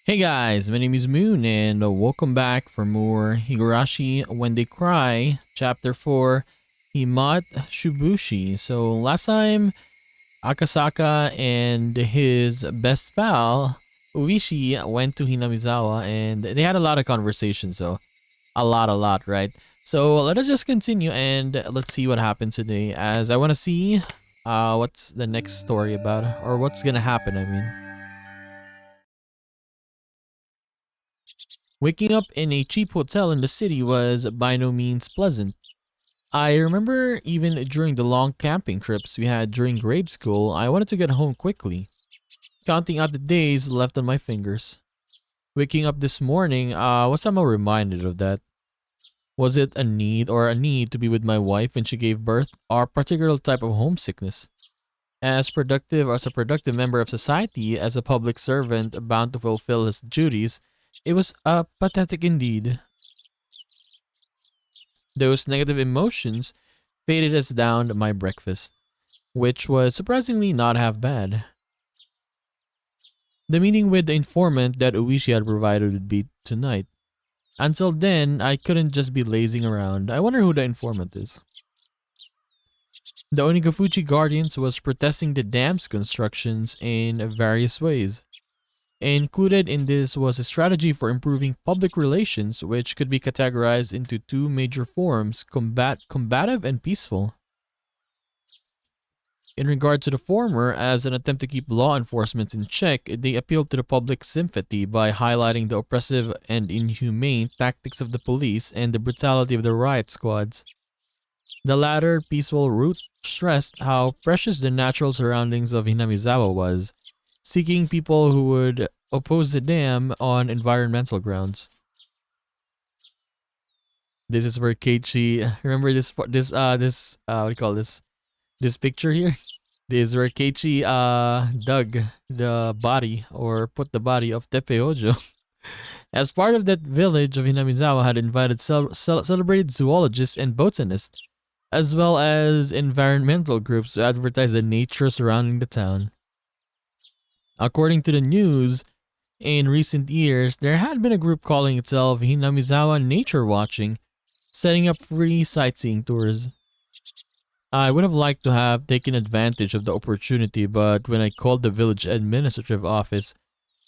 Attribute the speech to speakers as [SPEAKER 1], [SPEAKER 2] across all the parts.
[SPEAKER 1] Hey guys, my name is Moon and welcome back for more Higurashi When They Cry, Chapter 4, Himatsubushi. So last time, Akasaka and his best pal, Uishi, went to Hinamizawa and they had a lot of conversations, so a lot, right? So let us just continue and let's see what happens today as I want to see what's the next story about or what's gonna happen, I mean. Waking up in a cheap hotel in the city was by no means pleasant. I remember even during the long camping trips we had during grade school, I wanted to get home quickly, counting out the days left on my fingers. Waking up this morning, I was somehow reminded of that. Was it a need to be with my wife when she gave birth, or a particular type of homesickness? As a productive member of society, as a public servant bound to fulfill his duties, it was pathetic indeed. Those negative emotions faded as down my breakfast, which was surprisingly not half bad. The meeting with the informant that Uishi had provided would be tonight. Until then, I couldn't just be lazing around. I wonder who the informant is. The Onigafuchi Guardians was protesting the dam's constructions in various ways. Included in this was a strategy for improving public relations, which could be categorized into two major forms: combative and peaceful. In regard to the former, as an attempt to keep law enforcement in check, they appealed to the public's sympathy by highlighting the oppressive and inhumane tactics of the police and the brutality of the riot squads. The latter, peaceful route, stressed how precious the natural surroundings of Hinamizawa was, seeking people who would oppose the dam on environmental grounds. This is where Keiichi, remember what do you call this picture here? This is where Keiichi dug the body or put the body of Tepeojo. As part of that, village of Hinamizawa had invited celebrated zoologists and botanists, as well as environmental groups to advertise the nature surrounding the town. According to the news, in recent years, there had been a group calling itself Hinamizawa Nature Watching, setting up free sightseeing tours. I would have liked to have taken advantage of the opportunity, but when I called the village administrative office,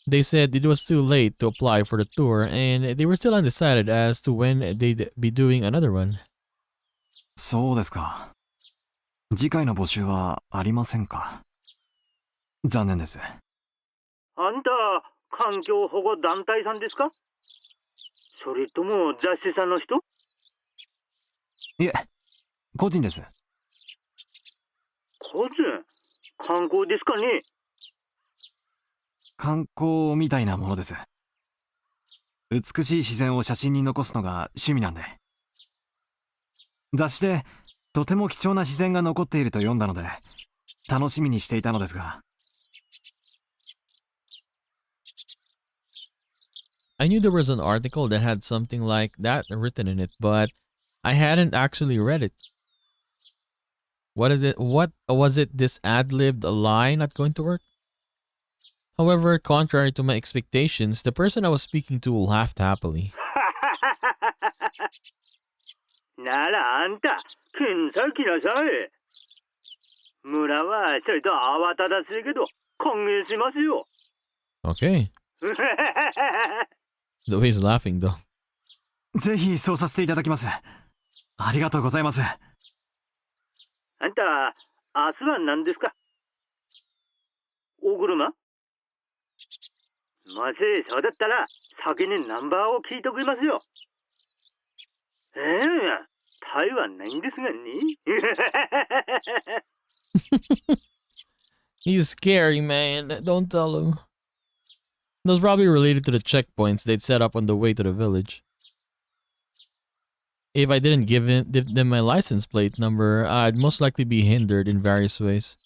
[SPEAKER 1] they said it was too late to apply for the tour and they were still undecided as to when they'd be doing another one.
[SPEAKER 2] そうですか。次回の募集はありませんか。残念です。
[SPEAKER 3] あんた、環境保護団体さんですか？それとも雑誌さんの人？
[SPEAKER 2] いえ、個人です。
[SPEAKER 3] 個人？観光ですかね？
[SPEAKER 2] 観光みたいなものです。美しい自然を写真に残すのが趣味なんで。雑誌でとても貴重な自然が残っていると読んだので、楽しみにしていたのですが。
[SPEAKER 1] I knew there was an article that had something like that written in it, but I hadn't actually read it. What is it? What was it? This ad-libbed lie not going to work? However, contrary to my expectations, the person I was speaking to laughed happily.
[SPEAKER 3] ならあんた、検査来なさい。村はちょいと慌ただしいけど、歓迎しますよ。
[SPEAKER 1] Okay. The way he's laughing though.
[SPEAKER 2] ぜひそうさせていただきます。ありがとうございます。
[SPEAKER 3] あんた、明日は何ですか？お車？もしそうだったら、先にナンバーを聞いておきますよ。台湾ないんですがね。
[SPEAKER 1] He's scary, man. Don't tell him. That was probably related to the checkpoints they'd set up on the way to the village. If I didn't give them my license plate number, I'd most likely be hindered in various ways.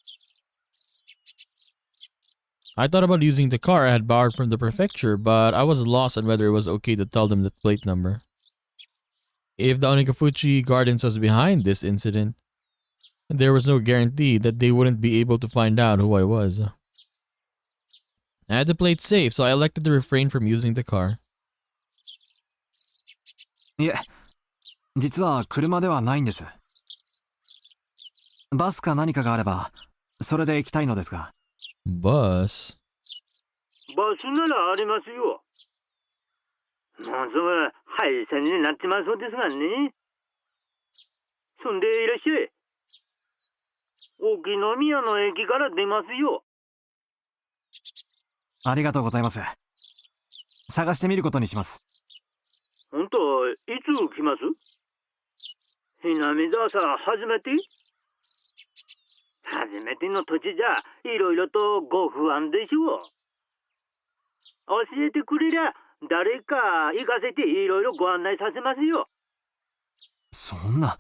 [SPEAKER 1] I thought about using the car I had borrowed from the prefecture, but I was lost on whether it was okay to tell them the plate number. If the Onikafuchi Gardens was behind this incident, there was no guarantee that they wouldn't be able to find out who I was. I had to play it safe, so I elected to refrain from using the car.
[SPEAKER 2] いえ、実は車ではないんです。バスか何かがあれば、それで行きたいのですが。
[SPEAKER 1] Bus?
[SPEAKER 3] バスならありますよ。もうすぐ廃線になってますそうですがね。そんでいらっしゃい。沖宮の駅から出ますよ。
[SPEAKER 2] ありがとうございます。探してみることにします。
[SPEAKER 3] 本当、いつ来ます？Hinamizawaさん、初めて？初めての土地じゃいろいろとご不安でしょう。教えてくれりゃ誰か行かせていろいろご案内させますよ。
[SPEAKER 2] そんな、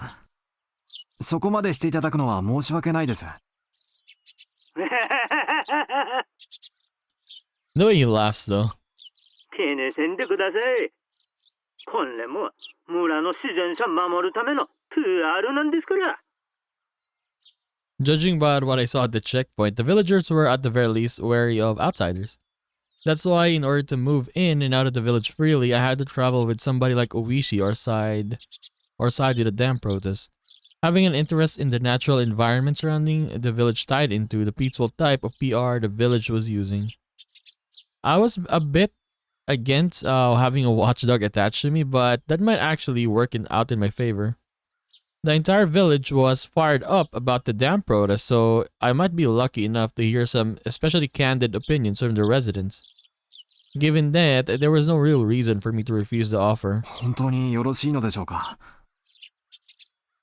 [SPEAKER 2] そこまでしていただくのは申し訳ないです。
[SPEAKER 1] The way he laughs, though.
[SPEAKER 3] 気にせんでください。これも村の自然さ守るための PR なんですから。
[SPEAKER 1] Judging by what I saw at the checkpoint, the villagers were at the very least wary of outsiders. That's why, in order to move in and out of the village freely, I had to travel with somebody like Oishi or side with a dam protest. Having an interest in the natural environment surrounding the village tied into the peaceful type of PR the village was using. I was a bit against having a watchdog attached to me, but that might actually work out in my favor. The entire village was fired up about the dam protest, so I might be lucky enough to hear some especially candid opinions from the residents. Given that, there was no real reason for me to refuse the offer.
[SPEAKER 2] 本当によろしいのでしょうか。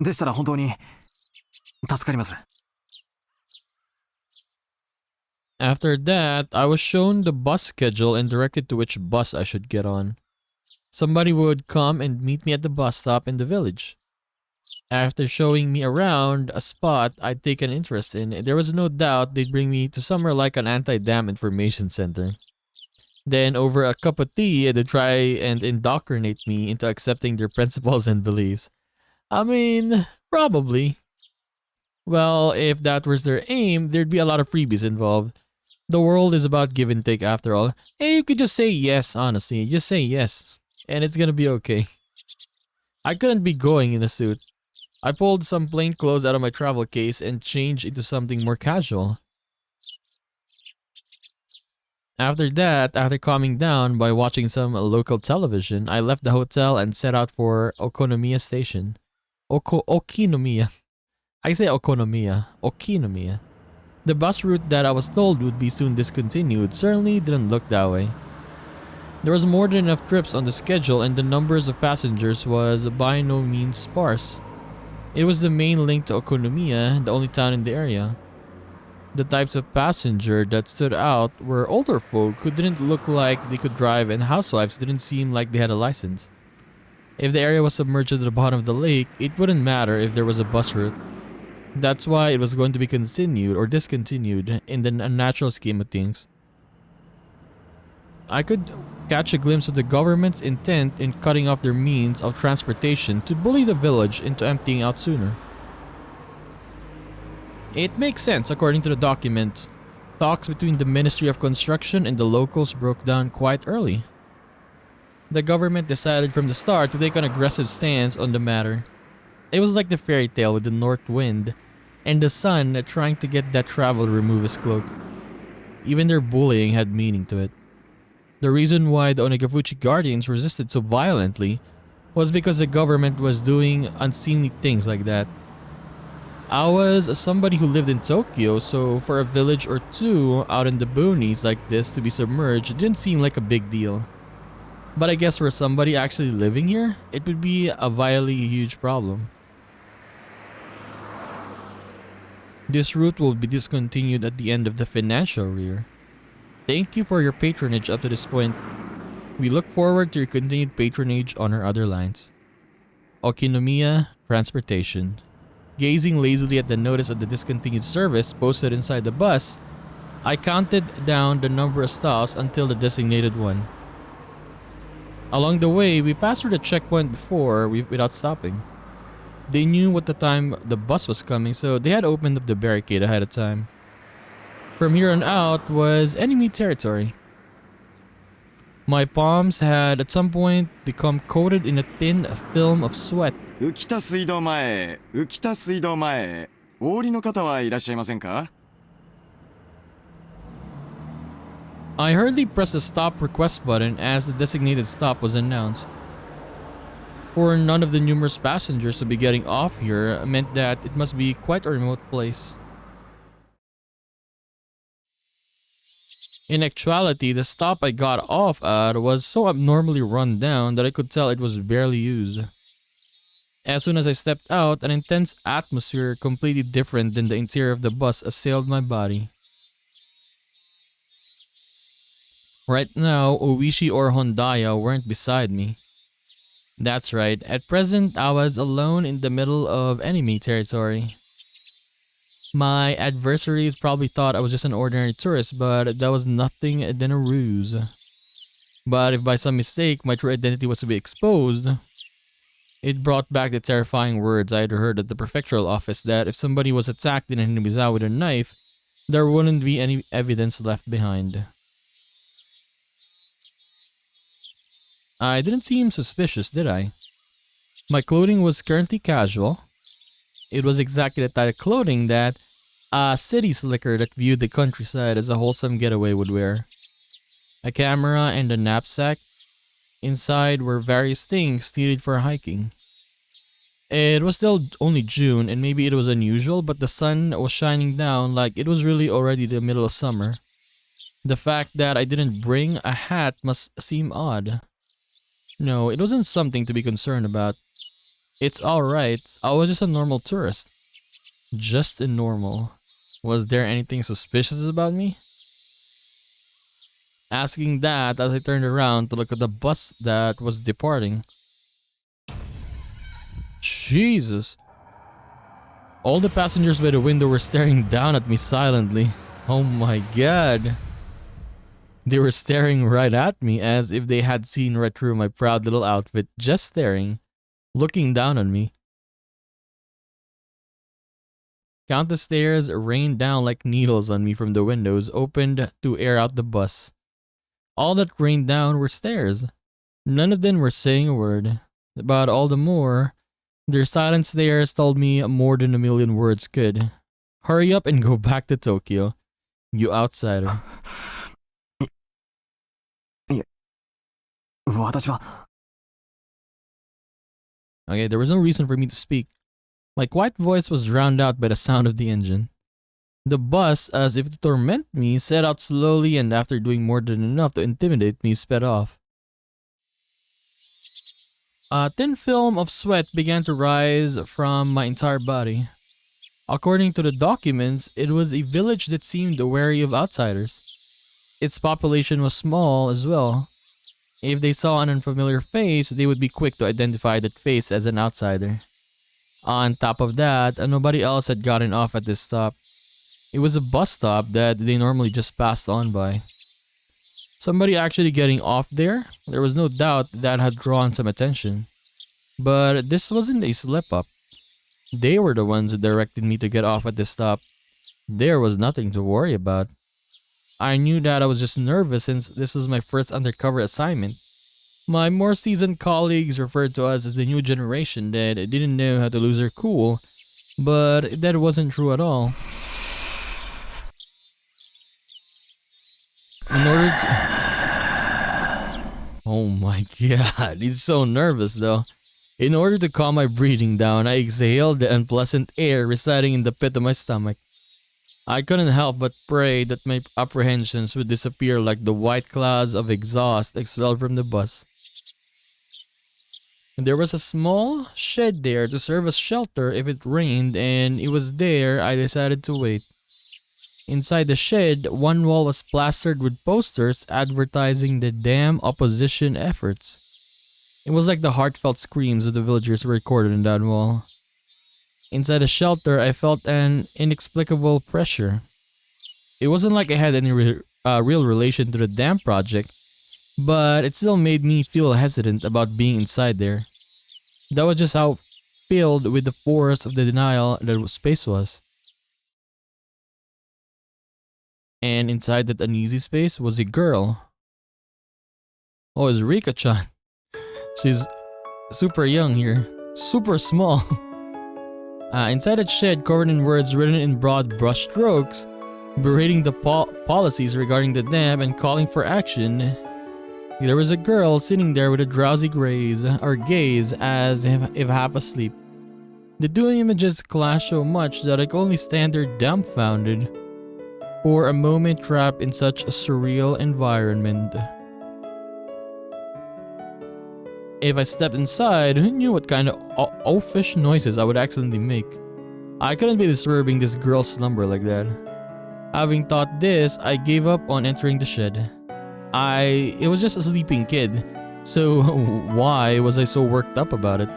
[SPEAKER 2] でしたら本当に助かります。
[SPEAKER 1] After that, I was shown the bus schedule and directed to which bus I should get on. Somebody would come and meet me at the bus stop in the village. After showing me around a spot I'd taken interest in, there was no doubt they'd bring me to somewhere like an anti-dam information center. Then, over a cup of tea, they'd try and indoctrinate me into accepting their principles and beliefs. I mean, probably. Well, if that was their aim, there'd be a lot of freebies involved. The world is about give and take after all. Hey, you could just say yes, honestly. Just say yes, and it's gonna be okay. I couldn't be going in a suit. I pulled some plain clothes out of my travel case and changed into something more casual. After that, after calming down by watching some local television, I left the hotel and set out for Okonomiya Station. Okinomiya. I say Okonomiya. Okinomiya. The bus route that I was told would be soon discontinued certainly didn't look that way. There was more than enough trips on the schedule and the numbers of passengers was by no means sparse. It was the main link to Okonomiya, the only town in the area. The types of passenger that stood out were older folk who didn't look like they could drive and housewives didn't seem like they had a license. If the area was submerged to the bottom of the lake, it wouldn't matter if there was a bus route. That's why it was going to be continued or discontinued in the natural scheme of things. I could catch a glimpse of the government's intent in cutting off their means of transportation to bully the village into emptying out sooner. It makes sense according to the document. Talks between the Ministry of Construction and the locals broke down quite early. The government decided from the start to take an aggressive stance on the matter. It was like the fairy tale with the north wind and the sun trying to get that travel to remove his cloak. Even their bullying had meaning to it. The reason why the Onegafuchi Guardians resisted so violently was because the government was doing unseemly things like that. I was somebody who lived in Tokyo, so for a village or two out in the boonies like this to be submerged didn't seem like a big deal. But I guess for somebody actually living here, it would be a vitally huge problem. This route will be discontinued at the end of the financial year. Thank you for your patronage up to this point. We look forward to your continued patronage on our other lines. Okinomiya Transportation. Gazing lazily at the notice of the discontinued service posted inside the bus, I counted down the number of stops until the designated one. Along the way, we passed through the checkpoint without stopping. They knew what the time the bus was coming, so they had opened up the barricade ahead of time. From here on out was enemy territory. My palms had at some point become coated in a thin film of sweat.
[SPEAKER 2] 浮田水道前へ、浮田水道前へ。お降りの方はいらっしゃいませんか？
[SPEAKER 1] I hurriedly pressed the stop request button as the designated stop was announced. For none of the numerous passengers to be getting off here meant that it must be quite a remote place. In actuality, the stop I got off at was so abnormally run down that I could tell it was barely used. As soon as I stepped out, an intense atmosphere completely different than the interior of the bus assailed my body. Right now, Oishi or Hondaya weren't beside me. That's right, at present I was alone in the middle of enemy territory. My adversaries probably thought I was just an ordinary tourist, but that was nothing than a ruse. But if by some mistake my true identity was to be exposed, it brought back the terrifying words I had heard at the prefectural office that if somebody was attacked in Hinamizawa with a knife, there wouldn't be any evidence left behind. I didn't seem suspicious, did I? My clothing was currently casual. It was exactly the type of clothing that a city slicker that viewed the countryside as a wholesome getaway would wear. A camera and a knapsack. Inside were various things needed for hiking. It was still only June and maybe it was unusual, but the sun was shining down like it was really already the middle of summer. The fact that I didn't bring a hat must seem odd. No, it wasn't something to be concerned about. It's alright, I was just a normal tourist. Just a normal. Was there anything suspicious about me? Asking that as I turned around to look at the bus that was departing. Jesus. All the passengers by the window were staring down at me silently. Oh my god. They were staring right at me as if they had seen right through my proud little outfit, just staring, looking down on me. Countless stares rained down like needles on me from the windows opened to air out the bus. All that rained down were stares. None of them were saying a word. But all the more, their silent stares told me more than a million words could. Hurry up and go back to Tokyo, you outsider.
[SPEAKER 2] 私は
[SPEAKER 1] Okay, there was no reason for me to speak. My quiet voice was drowned out by the sound of the engine. The bus, as if to torment me, set out slowly and after doing more than enough to intimidate me, sped off. A thin film of sweat began to rise from my entire body. According to the documents, it was a village that seemed wary of outsiders. Its population was small as well. If they saw an unfamiliar face, they would be quick to identify that face as an outsider. On top of that, nobody else had gotten off at this stop. It was a bus stop that they normally just passed on by. Somebody actually getting off there? There was no doubt that had drawn some attention. But this wasn't a slip-up. They were the ones who directed me to get off at this stop. There was nothing to worry about. I knew that I was just nervous since this was my first undercover assignment. My more seasoned colleagues referred to us as the new generation that didn't know how to lose their cool, but that wasn't true at all. In order to... Oh my god, he's so nervous though. In order to calm my breathing down, I exhaled the unpleasant air residing in the pit of my stomach. I couldn't help but pray that my apprehensions would disappear like the white clouds of exhaust expelled from the bus. There was a small shed there to serve as shelter if it rained, and it was there I decided to wait. Inside the shed, one wall was plastered with posters advertising the dam opposition efforts. It was like the heartfelt screams of the villagers were recorded in that wall. Inside the shelter, I felt an inexplicable pressure. It wasn't like I had any real relation to the dam project, but it still made me feel hesitant about being inside there. That was just how filled with the force of the denial that space was. And inside that uneasy space was a girl. Oh, it's Rika-chan. She's super young here. Super small. Inside a shed covered in words written in broad brush strokes, berating the policies regarding the dam and calling for action. There was a girl sitting there with a drowsy gaze as if half asleep. The two images clashed so much that I could only stand there dumbfounded for a moment trapped in such a surreal environment. If I stepped inside, who knew what kind of oafish noises I would accidentally make? I couldn't be disturbing this girl's slumber like that. Having thought this, I gave up on entering the shed. It was just a sleeping kid, so why was I so worked up about it?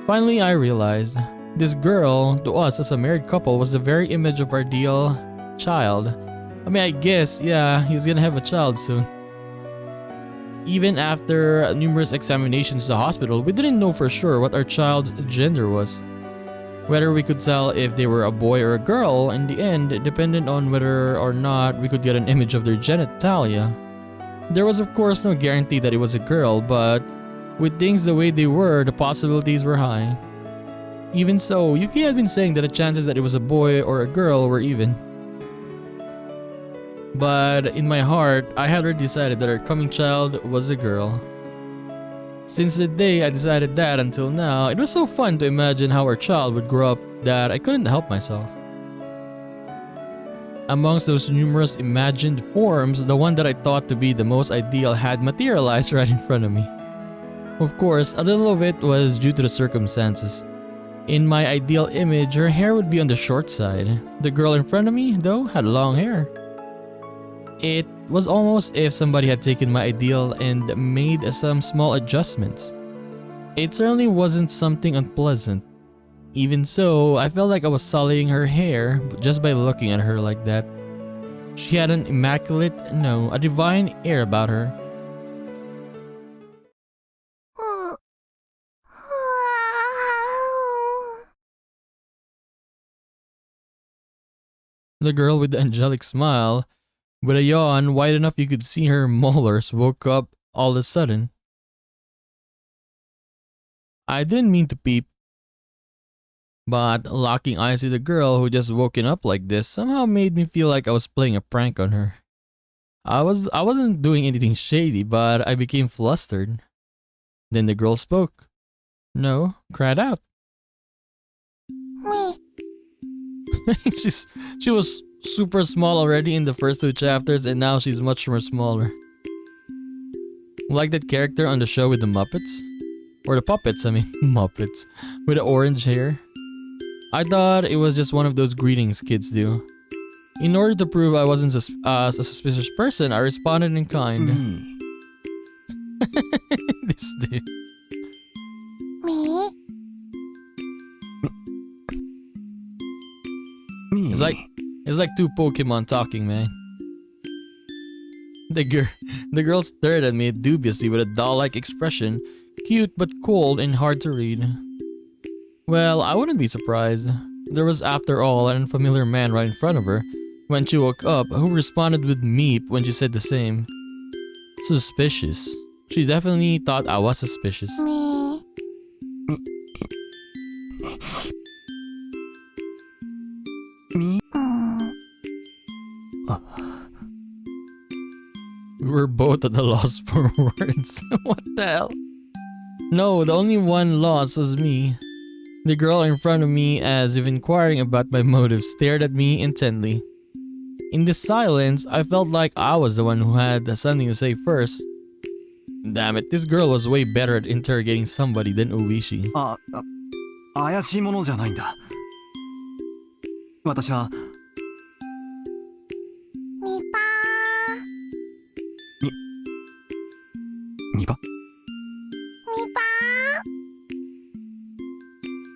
[SPEAKER 1] Finally, I realized this girl, to us as a married couple, was the very image of our ideal child. I mean, I guess, yeah, he's gonna have a child soon. Even after numerous examinations to the hospital, we didn't know for sure what our child's gender was. Whether we could tell if they were a boy or a girl, in the end, it depended on whether or not we could get an image of their genitalia. There was of course no guarantee that it was a girl, but with things the way they were, the possibilities were high. Even so, Yuki had been saying that the chances that it was a boy or a girl were even. But in my heart, I had already decided that our coming child was a girl. Since the day I decided that until now, it was so fun to imagine how our child would grow up that I couldn't help myself. Amongst those numerous imagined forms, the one that I thought to be the most ideal had materialized right in front of me. Of course, a little of it was due to the circumstances. In my ideal image, her hair would be on the short side. The girl in front of me, though, had long hair. It was almost if somebody had taken my ideal and made some small adjustments. It certainly wasn't something unpleasant. Even so, I felt like I was sullying her hair just by looking at her like that. She had an immaculate, no, a divine air about her. The girl with the angelic smile, with a yawn wide enough you could see her molars, woke up all of a sudden. I didn't mean to peep, but locking eyes with a girl who just woken up like this somehow made me feel like I was playing a prank on her. I wasn't doing anything shady, but I became flustered. Then the girl spoke. No, cried out.
[SPEAKER 4] Me.
[SPEAKER 1] She was super small already in the first two chapters, and now she's much more smaller. Like that character on the show with the Muppets? Or the puppets, I mean, Muppets. With the orange hair. I thought it was just one of those greetings kids do. In order to prove I wasn't a suspicious person, I responded in kind. This dude.
[SPEAKER 4] Me?
[SPEAKER 1] It's like two Pokemon talking, man. The girl stared at me dubiously with a doll-like expression, cute but cold and hard to read. Well, I wouldn't be surprised. There was, after all, an unfamiliar man right in front of her when she woke up who responded with meep when she said the same. Suspicious. She definitely thought I was suspicious.
[SPEAKER 4] Me.
[SPEAKER 2] Me?
[SPEAKER 1] We were both at a loss for words. What the hell? No, the only one lost was me. The girl in front of me, as if inquiring about my motives, stared at me intently. In the silence, I felt like I was the one who had something to say first. Damn it, this girl was way better at interrogating somebody than Oishi.
[SPEAKER 2] 怪しいものじゃないんだ。私は
[SPEAKER 4] みぱ
[SPEAKER 2] ニパ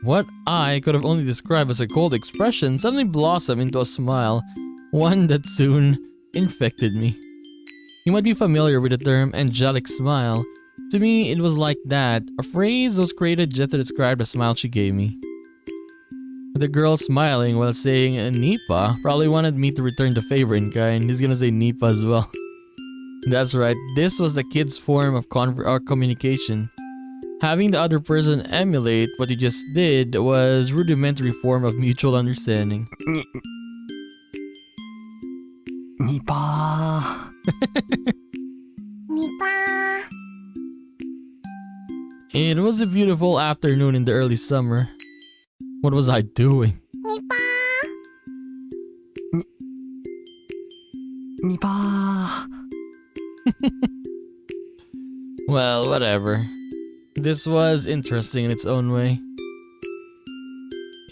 [SPEAKER 1] What I could have only described as a cold expression suddenly blossomed into a smile, one that soon infected me. You might be familiar with the term angelic smile. To me, it was like that. A phrase was created just to describe the smile she gave me. The girl smiling while saying Nipa probably wanted me to return the favor in kind. He's gonna say Nipa as well. That's right, this was the kid's form of communication. Having the other person emulate what you just did was rudimentary form of mutual understanding.
[SPEAKER 2] ニパ
[SPEAKER 4] ニパー
[SPEAKER 1] It was a beautiful afternoon in the early summer. What was I doing?
[SPEAKER 4] ニパ
[SPEAKER 2] ーニパー
[SPEAKER 1] Well, whatever. This was interesting in its own way.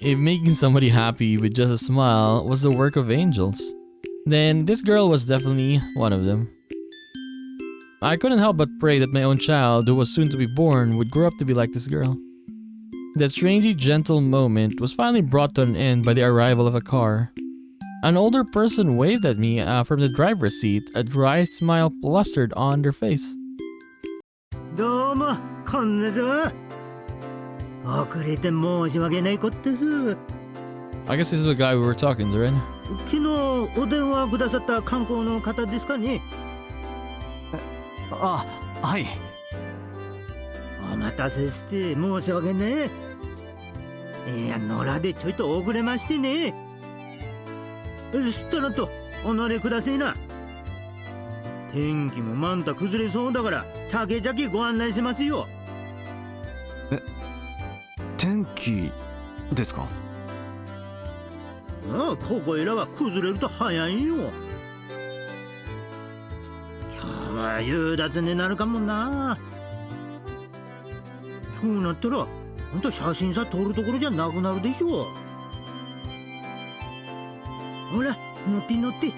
[SPEAKER 1] If making somebody happy with just a smile was the work of angels, then this girl was definitely one of them. I couldn't help but pray that my own child, who was soon to be born, would grow up to be like this girl. That strangely gentle moment was finally brought to an end by the arrival of a car. An older person waved at me from the driver's seat, a dry smile plastered on their face.
[SPEAKER 3] どうも、こんにちは。遅れて申し訳ないことです。
[SPEAKER 1] I guess this is the guy we were talking to, right?
[SPEAKER 3] 昨日お電話くださった観光の方ですかね。
[SPEAKER 2] あ、はい。
[SPEAKER 3] お待たせして申し訳ねえ。いや、野良でちょいと遅れましてね。したらと、お乗りくださいな。天気もまんた崩れそうだから、ちゃけちゃけご案内しますよ。
[SPEAKER 2] 天気ですか？
[SPEAKER 3] ああ、ここいらは崩れると早いよ。今日は夕立になるかもな。そうなったら、ほんと写真さ撮るところじゃなくなるでしょう。ほら、乗って乗って。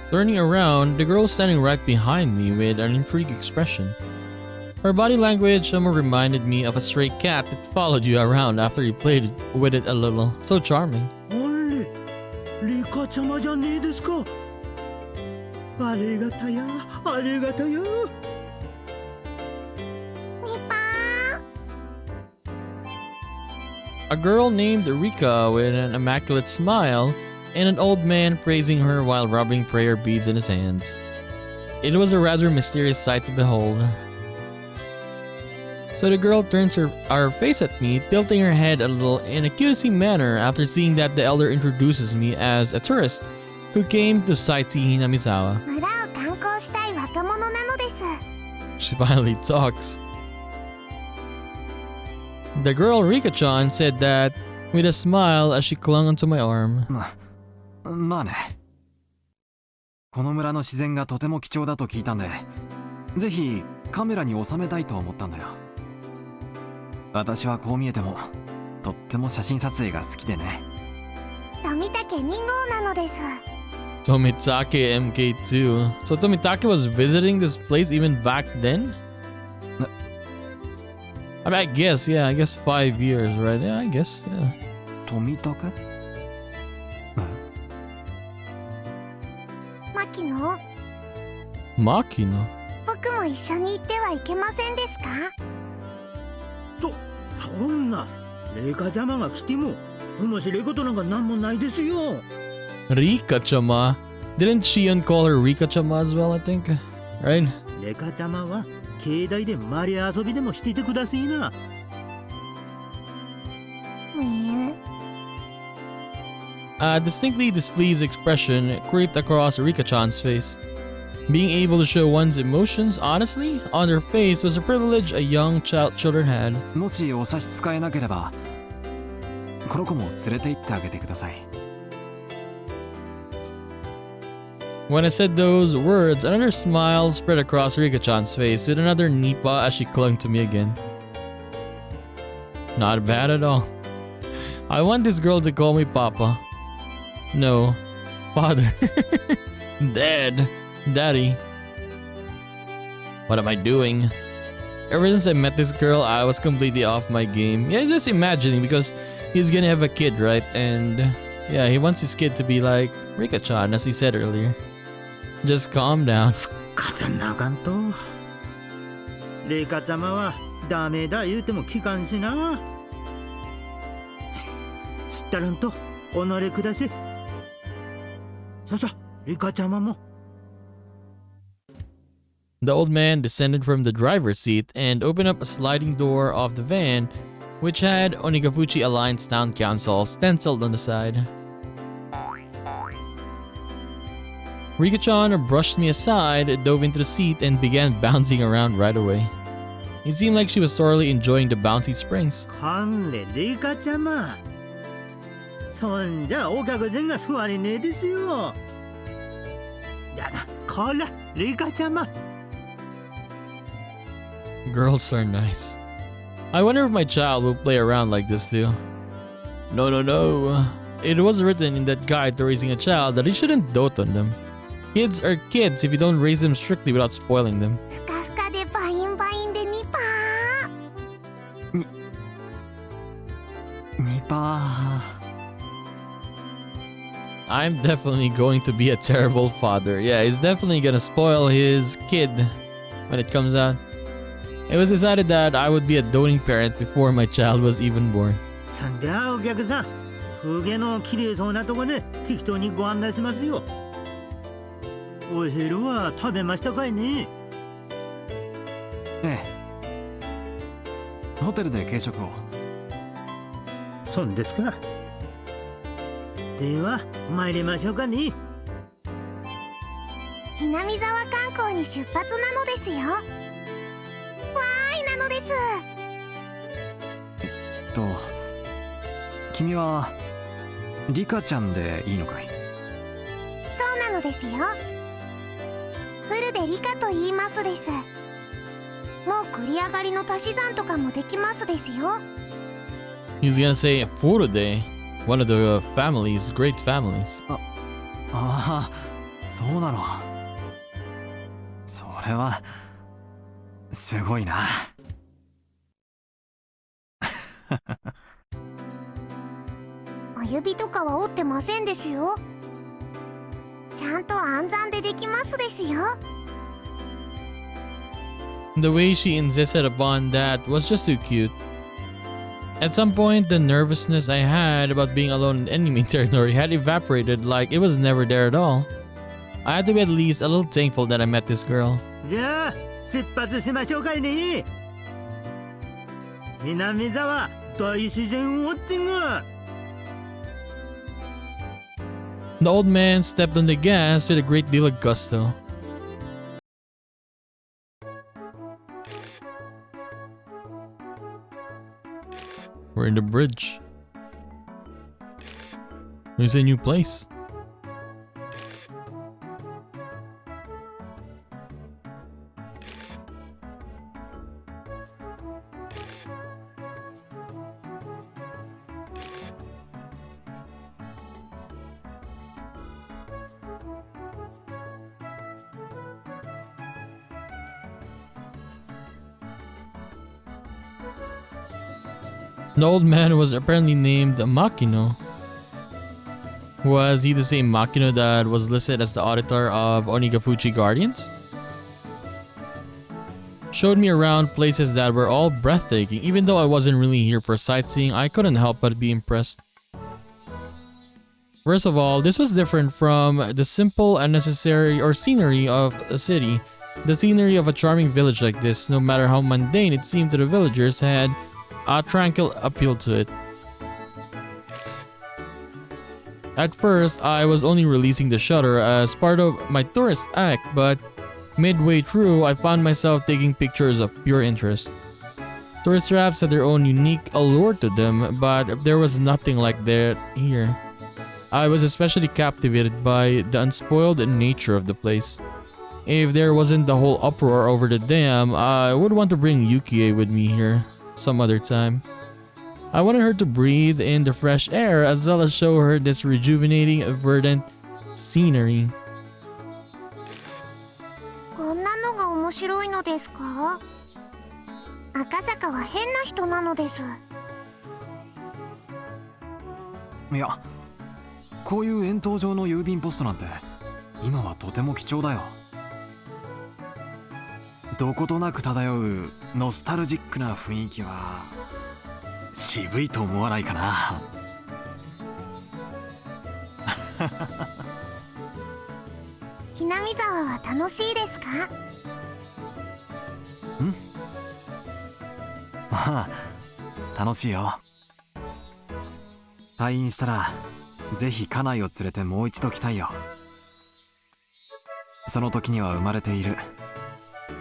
[SPEAKER 1] Turning around, the girl was standing right behind me with an intrigued expression. Her body language almost reminded me of a stray cat that followed you around after you played with it a little. So charming.
[SPEAKER 3] あれ、リカちゃまじゃねえですか。ありがたや、ありがたや。
[SPEAKER 4] ニパ
[SPEAKER 1] A girl named Rika with an immaculate smile and an old man praising her while rubbing prayer beads in his hands. It was a rather mysterious sight to behold. So the girl turns her face at me, tilting her head a little in a cutesy manner after seeing that the elder introduces me as a tourist who came to sightsee Hinamizawa.
[SPEAKER 4] 村を観光したい若者なのです。
[SPEAKER 1] She finally talks. The girl Rika-chan said that with a smile as she clung onto my arm.
[SPEAKER 2] まあね。この村の自然がとても貴重だと聞いたんで、ぜひカメラに収めたいと思ったんだよ。私はこう見えてもとっても写真撮影が好きでね。
[SPEAKER 4] 富竹2号なのです。
[SPEAKER 1] Tomitake MK2. So Tomitake was visiting this place even back then? I mean, I guess, yeah, I guess 5 years, right? Yeah, I guess, yeah.
[SPEAKER 2] 富竹？
[SPEAKER 4] 牧野、
[SPEAKER 1] Makino?
[SPEAKER 4] 僕も一緒に行ってはいけませんですか？
[SPEAKER 3] そんな、レカちゃまが来ても、面白いことなんかなんもないですよ。
[SPEAKER 1] Rika-chama? Didn't Shion call her Rika-chama as well, I think? Right?
[SPEAKER 3] レカちゃまは、境内でマリア遊びでもしててくださいな。
[SPEAKER 1] A distinctly displeased expression creeped across Rika-chan's face. Being able to show one's emotions honestly on their face was a privilege a young children had.
[SPEAKER 2] もしお差し支えなければ、この子も連れて行ってあげてください。
[SPEAKER 1] When I said those words, another smile spread across Rika-chan's face with another nipa as she clung to me again. Not bad at all. I want this girl to call me Papa. No, Father. Dad. Daddy. What am I doing? Ever since I met this girl, I was completely off my game. Yeah, just imagining because he's gonna have a kid, right? And yeah, he wants his kid to be like Rika-chan, as he said earlier. Just calm down.
[SPEAKER 3] 勝たなあかんと。レカちゃまはダメだ言うても聞かんしな。知ったらんとお乗りください。さ、リカちゃまも。
[SPEAKER 1] The old man descended from the driver's seat and opened up a sliding door of the van, which had Onigafuchi Alliance Town Council stenciled on the side. Rika-chan brushed me aside, dove into the seat, and began bouncing around right away. It seemed like she was thoroughly enjoying the bouncy springs.
[SPEAKER 3] かんれリカちゃま。そんじゃお客人が座りねえですよ。やだ、こら、リカちゃま。
[SPEAKER 1] Girls are nice. I wonder if my child will play around like this too. No. It was written in that guide to raising a child that he shouldn't dote on them. Kids are kids if you don't raise them strictly without spoiling them.
[SPEAKER 4] ふかふかでバインバインでニパー。
[SPEAKER 2] ニパ
[SPEAKER 1] I'm definitely going to be a terrible father. Yeah, he's definitely gonna spoil his kid when it comes out. It was decided that I would be a doting parent before my child was even born.
[SPEAKER 3] そんじゃお客さん、風景の綺麗そうなとこで適当にご案内しますよ。お昼は食べましたかいね。
[SPEAKER 2] ええ。ホテルで軽食を。
[SPEAKER 3] そんですか。では参りましょうかね。
[SPEAKER 4] ひなみざわ観光に出発なのですよ。わーいなのです。
[SPEAKER 2] 君はリカちゃんでいいのかい？
[SPEAKER 4] そうなのですよ。フルでリカと言いますです。もう繰り上がりの足し算とかもできますですよ。
[SPEAKER 1] He's gonna say FURUDE, one of the families, great families.
[SPEAKER 2] ああ、そうなの。それはすごいな。
[SPEAKER 4] お指とかは折ってませんですよ。ちゃんと暗算でできますですよ。
[SPEAKER 1] The way she insisted upon that was just too cute. At some point, the nervousness I had about being alone in enemy territory had evaporated like it was never there at all. I had to be at least a little thankful that I met this girl.
[SPEAKER 3] じゃあ出発しましょうかいね。南沢大自然ウォッチング。
[SPEAKER 1] The old man stepped on the gas with a great deal of gusto. We're in the bridge. It's a new place. The old man was apparently named Makino. Was he the same Makino that was listed as the auditor of Onigafuchi Guardians? Showed me around places that were all breathtaking. Even though I wasn't really here for sightseeing, I couldn't help but be impressed. First of all, this was different from the simple and necessary scenery of a city. The scenery of a charming village like this, no matter how mundane it seemed to the villagers, had a tranquil appeal to it. At first, I was only releasing the shutter as part of my tourist act, but midway through, I found myself taking pictures of pure interest. Tourist traps had their own unique allure to them, but there was nothing like that here. I was especially captivated by the unspoiled nature of the place. If there wasn't the whole uproar over the dam, I would want to bring Yukie with me here some other time. I wanted her to breathe in the fresh air as well as show her this rejuvenating, verdant scenery.
[SPEAKER 4] こんなのが面白いのですか？赤坂は変な人なのです。
[SPEAKER 2] いや、こういう円筒状の郵便ポストなんて今はとても貴重だよ。どことなく漂うノスタルジックな雰囲気は渋いと思わないかな。
[SPEAKER 4] ひなみざわは楽しいですか？
[SPEAKER 2] まあ楽しいよ。退院したらぜひ家内を連れてもう一度来たいよ。その時には生まれている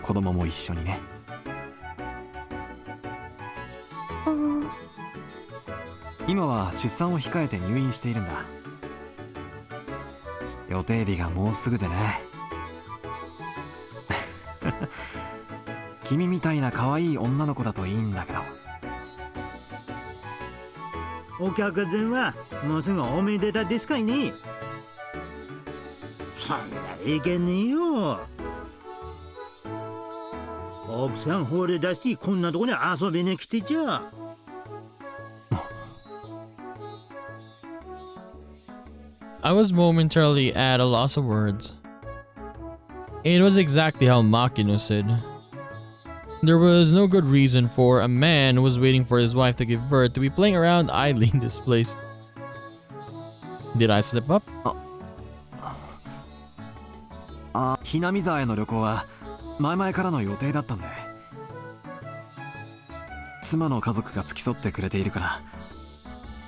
[SPEAKER 2] 子供も一緒にね。今は出産を控えて入院しているんだ。予定日がもうすぐでね。君みたいな可愛い女の子だといいんだけど。
[SPEAKER 3] お客さんはもうすぐおめでたですかいね。そんないけねえよ。奥さん惚れ出しこんなとこに遊びに来てちゃ。
[SPEAKER 1] I was momentarily at a loss of words. It was exactly how Makino said. There was no good reason for a man who was waiting for his wife to give birth to be playing around idly in this place. Did I slip up?
[SPEAKER 2] ひなみ沢への旅行は前々からの予定だったんで。妻の家族が付き添ってくれているから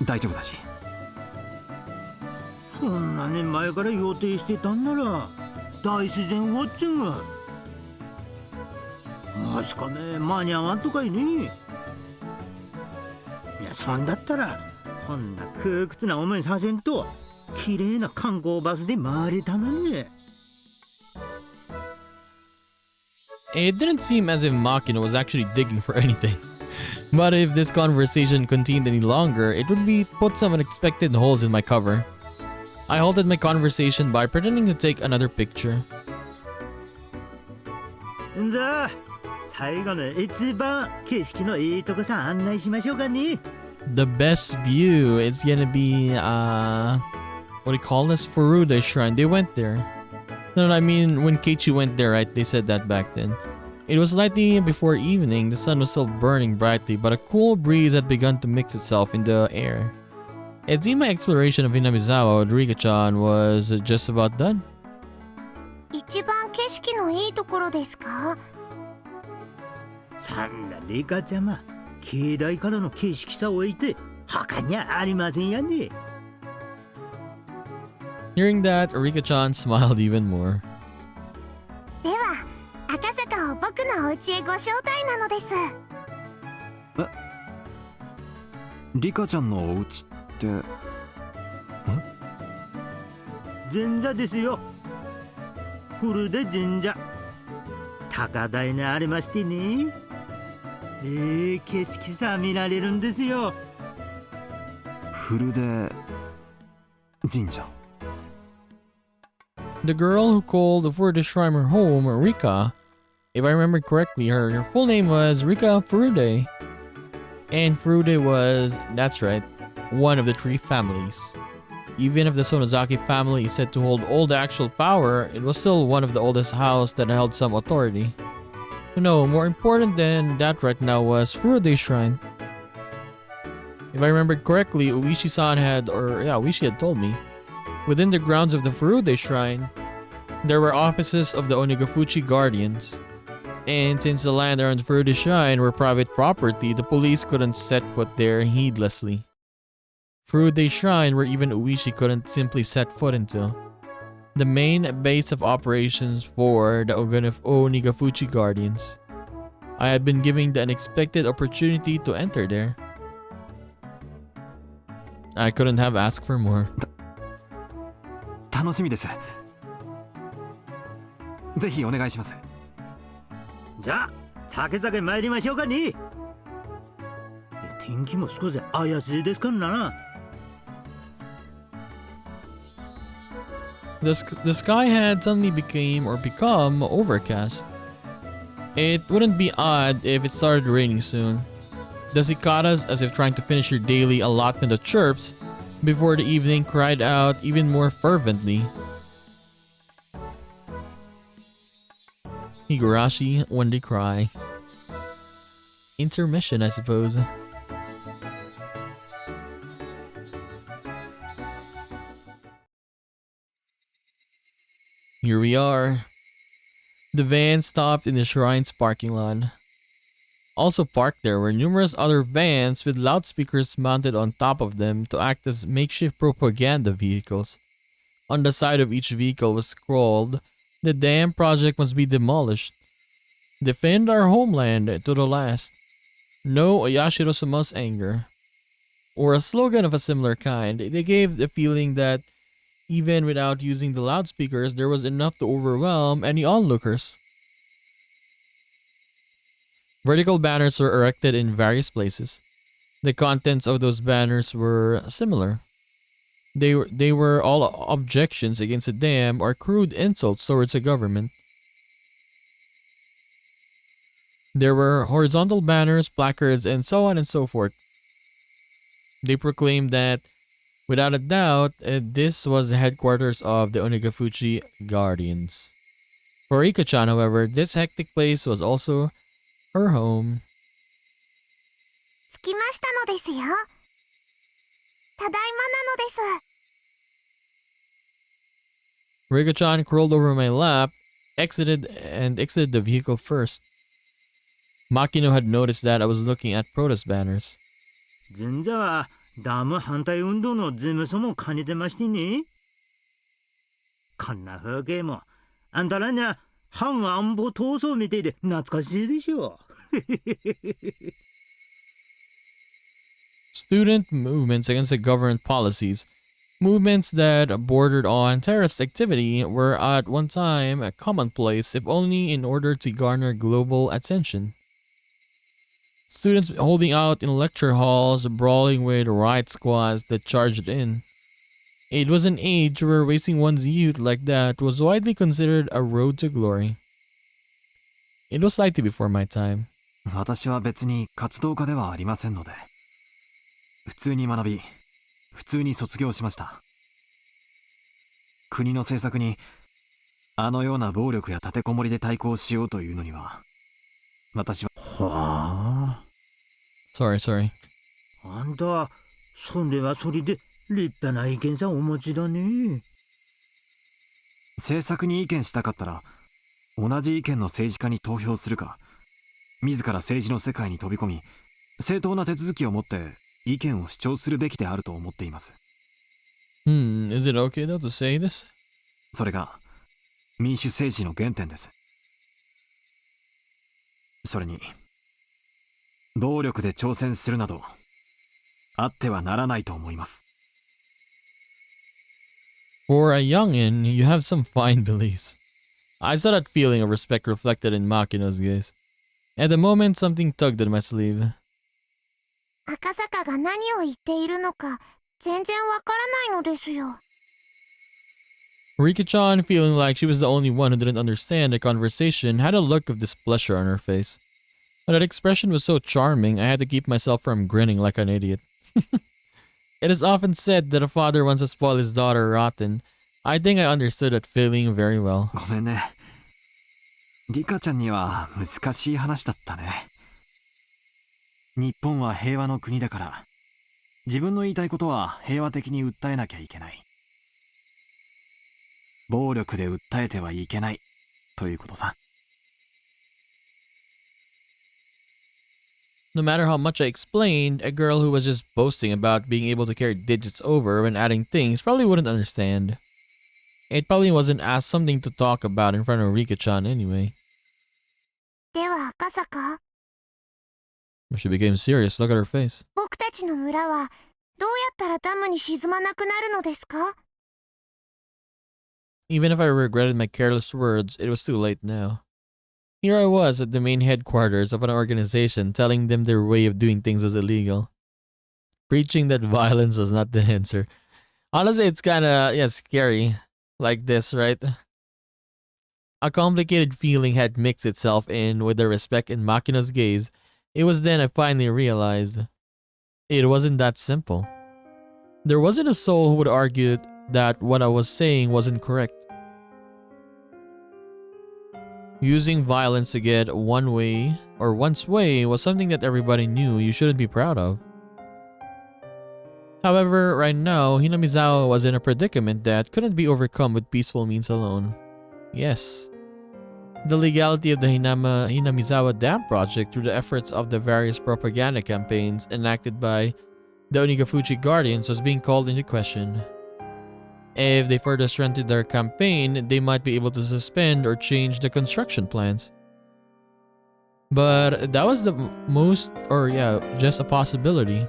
[SPEAKER 2] 大丈夫だし。
[SPEAKER 3] そんな年前から予定してたんなら大自然ウォッチング。もしかね間に合わんとかいね。いやそんだったらこんな窮屈な思いさせんと綺麗な観光バスで回れたのに。
[SPEAKER 1] It didn't seem as if Makino was actually digging for anything. But if this conversation continued any longer, it would be put some unexpected holes in my cover. I halted my conversation by pretending to take another picture.
[SPEAKER 3] じゃあ最後の一番景色のいいとこさ案内しましょうかね。
[SPEAKER 1] The best view is gonna be, what do you call this? FURUDE shrine. They went there. No, I mean, when Keiichi went there, right? They said that back then. It was slightly before evening. The sun was still burning brightly, but a cool breeze had begun to mix itself in the air. It seemed my exploration of Hinamizawa with Rika-chan was just about done.
[SPEAKER 4] 一番景色のいいところですか？
[SPEAKER 3] そんなリカちゃま境内からの景色さを置いて他にはありませんやね。
[SPEAKER 1] Hearing that, Rika-chan smiled even more.
[SPEAKER 4] では赤坂を僕のお家へご招待なのです。
[SPEAKER 2] リカちゃんのお家って。
[SPEAKER 3] 神社ですよ。古出神社。高台にありましてね。景色さ見られるんですよ。
[SPEAKER 2] 古出神社。
[SPEAKER 1] The girl who called the FURUDE shrine her home, Rika, if I remember correctly, her full name was Rika FURUDE. And FURUDE was, that's right, one of the three families. Even if the Sonozaki family is said to hold all the actual power, it was still one of the oldest house that held some authority. No, more important than that right now was FURUDE shrine. If I remembered correctly, Uishi-san Uishi had told me. Within the grounds of the FURUDE shrine, there were offices of the Onigafuchi guardians. And since the land around the FURUDE shrine were private property, the police couldn't set foot there heedlessly. FURUDE shrine where even Uishi couldn't simply set foot into. The main base of operations for the Onigafuchi guardians. I had been given the unexpected opportunity to enter there. I couldn't have asked for more.
[SPEAKER 2] 楽しみです。ぜひお願いします。
[SPEAKER 3] じゃあ酒々参りましょうかね。天気も少し怪しいですからな。
[SPEAKER 1] The sky had suddenly become overcast. It wouldn't be odd if it started raining soon. The cicadas, as if trying to finish your daily allotment of chirps before the evening, cried out even more fervently. Higurashi, when they cry. Intermission, I suppose. Here we are. The van stopped in the shrine's parking lot. Also parked there were numerous other vans with loudspeakers mounted on top of them to act as makeshift propaganda vehicles. On the side of each vehicle was scrawled, "The dam project must be demolished. Defend our homeland to the last. No Yashirosuma's anger." Or a slogan of a similar kind. They gave the feeling that even without using the loudspeakers, there was enough to overwhelm any onlookers. Vertical banners were erected in various places. The contents of those banners were similar. They were all objections against the dam or crude insults towards the government. There were horizontal banners, placards, and so on and so forth. They proclaimed that, without a doubt, this was the headquarters of the Onigafuchi Guardians. For Rika-chan, however, this hectic place was also her home.
[SPEAKER 4] 着きましたのですよ。ただいまなのです。
[SPEAKER 1] Rika-chan curled over my lap, exited the vehicle first. Makino had noticed that I was looking at protest banners.
[SPEAKER 3] 神社はダム反対運動の事務所も兼ねてましてね。こんな風景もあんたらには反安保闘争みてえで懐かしいでしょ。
[SPEAKER 1] Student movements against the government policies, movements that bordered on terrorist activity, were at one time a commonplace, if only in order to garner global attention. Students holding out in lecture halls, brawling with riot squads that charged in. It was an age where wasting one's youth like that was widely considered a road to glory. It was slightly before my time.
[SPEAKER 2] 私は別に活動家ではありませんので、普通に学び、普通に卒業しました。国の政策にあのような暴力や立てこもりで対抗しようというのには、私は。
[SPEAKER 3] はあ。
[SPEAKER 1] Sorry.
[SPEAKER 3] あんた、それはそれで立派な意見さお持ちだね。
[SPEAKER 2] 政策に意見したかったら、同じ意見の政治家に投票するか、自ら政治の世界に飛び込み、正当な手続きを持って意見を主張するべきであると思っています。
[SPEAKER 1] Is it okay though to say this?
[SPEAKER 2] それが民主政治の原点です。それに、暴力で挑戦するなど、あってはならないと思います。
[SPEAKER 1] For a youngin, you have some fine beliefs. I saw that feeling of respect reflected in Makino's gaze. At the moment, something tugged at my sleeve.
[SPEAKER 4] 赤坂が何を言っているのか全然わからないのですよ。
[SPEAKER 1] Rika-chan, feeling like she was the only one who didn't understand the conversation, had a look of displeasure on her face. But that expression was so charming, I had to keep myself from grinning like an idiot. It is often said that a father wants to spoil his daughter rotten. I think I understood that feeling very well.
[SPEAKER 2] ごめんね。リカちゃんには難しい話だったね。日本は平和の国だから、自分の言いたいことは平和的に訴えなきゃいけない。暴力で訴えてはいけないということさ。
[SPEAKER 1] No matter how much I explained, a girl who was just boasting about being able to carry digits over when adding things probably wouldn't understand. It probably wasn't as something to talk about in front of Rika-chan anyway.
[SPEAKER 4] では赤坂、
[SPEAKER 1] She became serious. Look at her face.
[SPEAKER 4] 僕たちの村はどうやったらダムに沈まなくなるのですか？
[SPEAKER 1] Even if I regretted my careless words, it was too late now. Here I was at the main headquarters of an organization telling them their way of doing things was illegal. Preaching that violence was not the answer. Honestly, it's kinda, scary. Like this, right? A complicated feeling had mixed itself in with the respect in Makino's gaze. It was then I finally realized it wasn't that simple. There wasn't a soul who would argue that what I was saying wasn't correct. Using violence to get one way or one's way was something that everybody knew you shouldn't be proud of. However, right now, Hinamizawa was in a predicament that couldn't be overcome with peaceful means alone. Yes. The legality of the Hinamizawa Dam project through the efforts of the various propaganda campaigns enacted by the Onigafuchi Guardians was being called into question. If they further strengthened their campaign, they might be able to suspend or change the construction plans. But that was the just a possibility.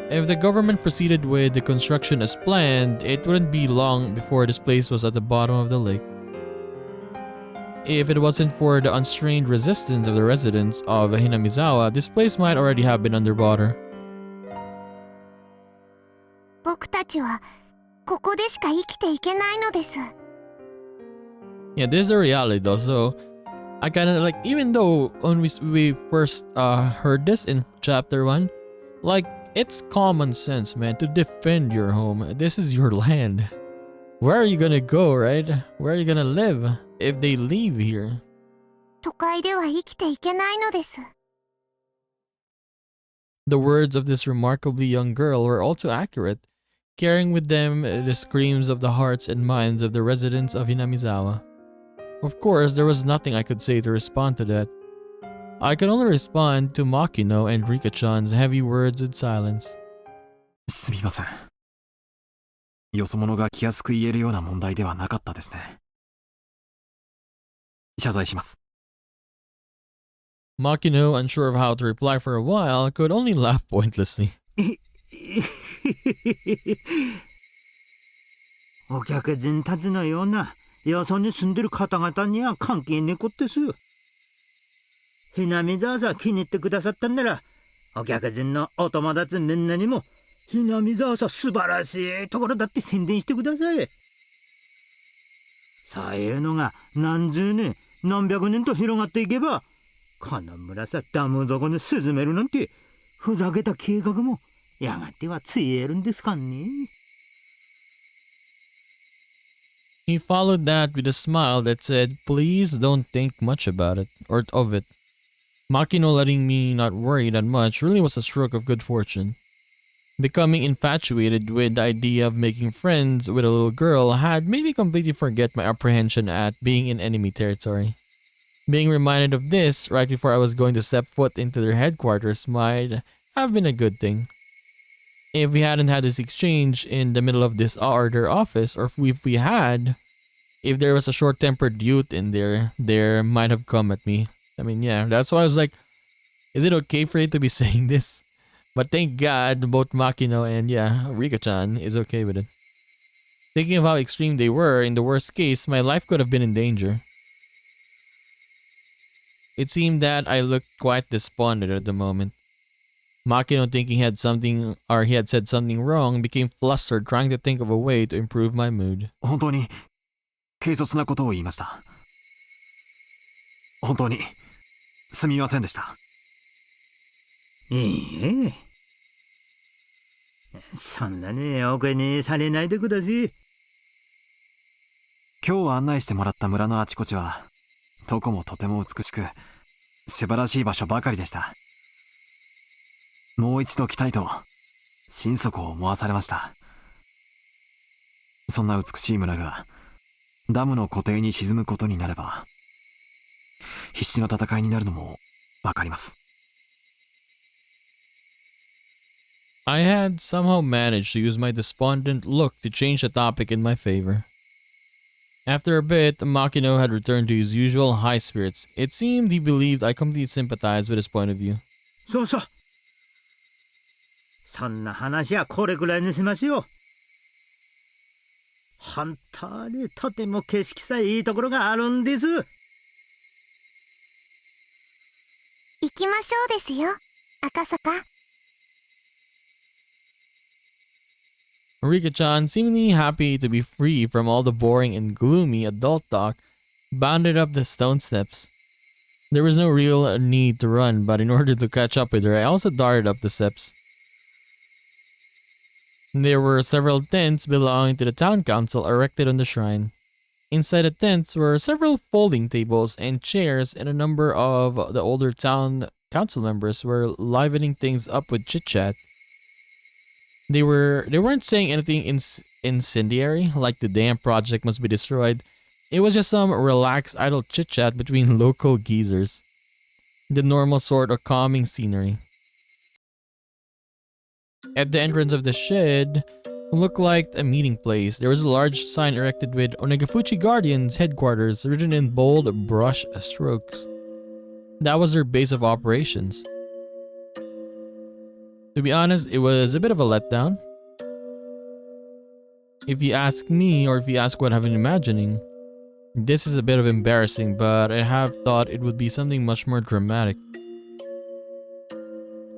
[SPEAKER 1] If the government proceeded with the construction as planned, it wouldn't be long before this place was at the bottom of the lake. If it wasn't for the unstrained resistance of the residents of Hinamizawa, this place might already have been underwater.
[SPEAKER 4] 僕たちはここでしか生きていけないのです。
[SPEAKER 1] Yeah, this is the reality though, so I kind of like, even though when we first heard this in chapter 1, like, it's common sense, man, to defend your home. This is your land. Where are you gonna go, right? Where are you gonna live if they leave here?
[SPEAKER 4] 都会では生きていけないのです。
[SPEAKER 1] The words of this remarkably young girl were also accurate, carrying with them the screams of the hearts and minds of the residents of Hinamizawa. Of course, there was nothing I could say to respond to that. I could only respond to Makino and Rika-chan's heavy words in silence.
[SPEAKER 2] すみません。よそ者が気安く言えるような問題ではなかったですね。謝罪します。
[SPEAKER 1] Makino, unsure of how to reply for a while, could only laugh pointlessly.
[SPEAKER 3] お客人たちのようなよそに住んでる方々には関係ねえことです。ひなみざわさん気に入ってくださったんなら、お客人のお友達みんなにもひなみざわさん素晴らしいところだって宣伝してください。そういうのが何十年何百年と広がっていけば、この村さダム底に沈めるなんてふざけた計画もやがてはついえるんですかね。
[SPEAKER 1] He followed that with a smile that said, "Please don't think much about it, or of it." Makino letting me not worry that much really was a stroke of good fortune. Becoming infatuated with the idea of making friends with a little girl had made me completely forget my apprehension at being in enemy territory. Being reminded of this right before I was going to step foot into their headquarters might have been a good thing. If we hadn't had this exchange in the middle of their office, or if there was a short-tempered youth in there might have come at me. I mean, yeah, that's why I was like, is it okay for you to be saying this? But thank God, both Makino and, Rika-chan is okay with it. Thinking of how extreme they were, in the worst case, my life could have been in danger. It seemed that I looked quite despondent at the moment. Makino, thinking he had said something wrong, became flustered, trying to think of a way to improve my mood.
[SPEAKER 2] 本当に軽率なことを言いました。本当にすみませんでした。
[SPEAKER 3] いいえ。そんなにお気にされないでください。
[SPEAKER 2] 今日案内してもらった村のあちこちはどこもとても美しく素晴らしい場所ばかりでした。もう一度来たいと心底思わされました。そんな美しい村がダムの湖底に沈むことになれば必死の戦いになるのもわかります。
[SPEAKER 1] I had somehow managed to use my despondent look to change the topic in my favor. After a bit, Makino had returned to his usual high spirits. It seemed he believed I completely sympathized with his point of view.
[SPEAKER 3] そうそう。そんな話はこれくらいにしましょう。本当にとても景色さいいところがあるんです。
[SPEAKER 4] 行きましょうですよ、赤坂。
[SPEAKER 1] Rika-chan, seemingly happy to be free from all the boring and gloomy adult talk, bounded up the stone steps. There was no real need to run, but in order to catch up with her, I also darted up the steps. There were several tents belonging to the town council erected on the shrine. Inside the tents were several folding tables and chairs, and a number of the older town council members were livening things up with chit-chat. They weren't saying anything incendiary, like the dam project must be destroyed. It was just some relaxed idle chit-chat between local geezers. The normal sort of calming scenery. At the entrance of the shed looked like a meeting place. There was a large sign erected with Onagafuchi Guardians headquarters written in bold brush strokes. That was their base of operations. To be honest, it was a bit of a letdown. If you ask me, or if you ask what I've been imagining, this is a bit of embarrassing, but I have thought it would be something much more dramatic.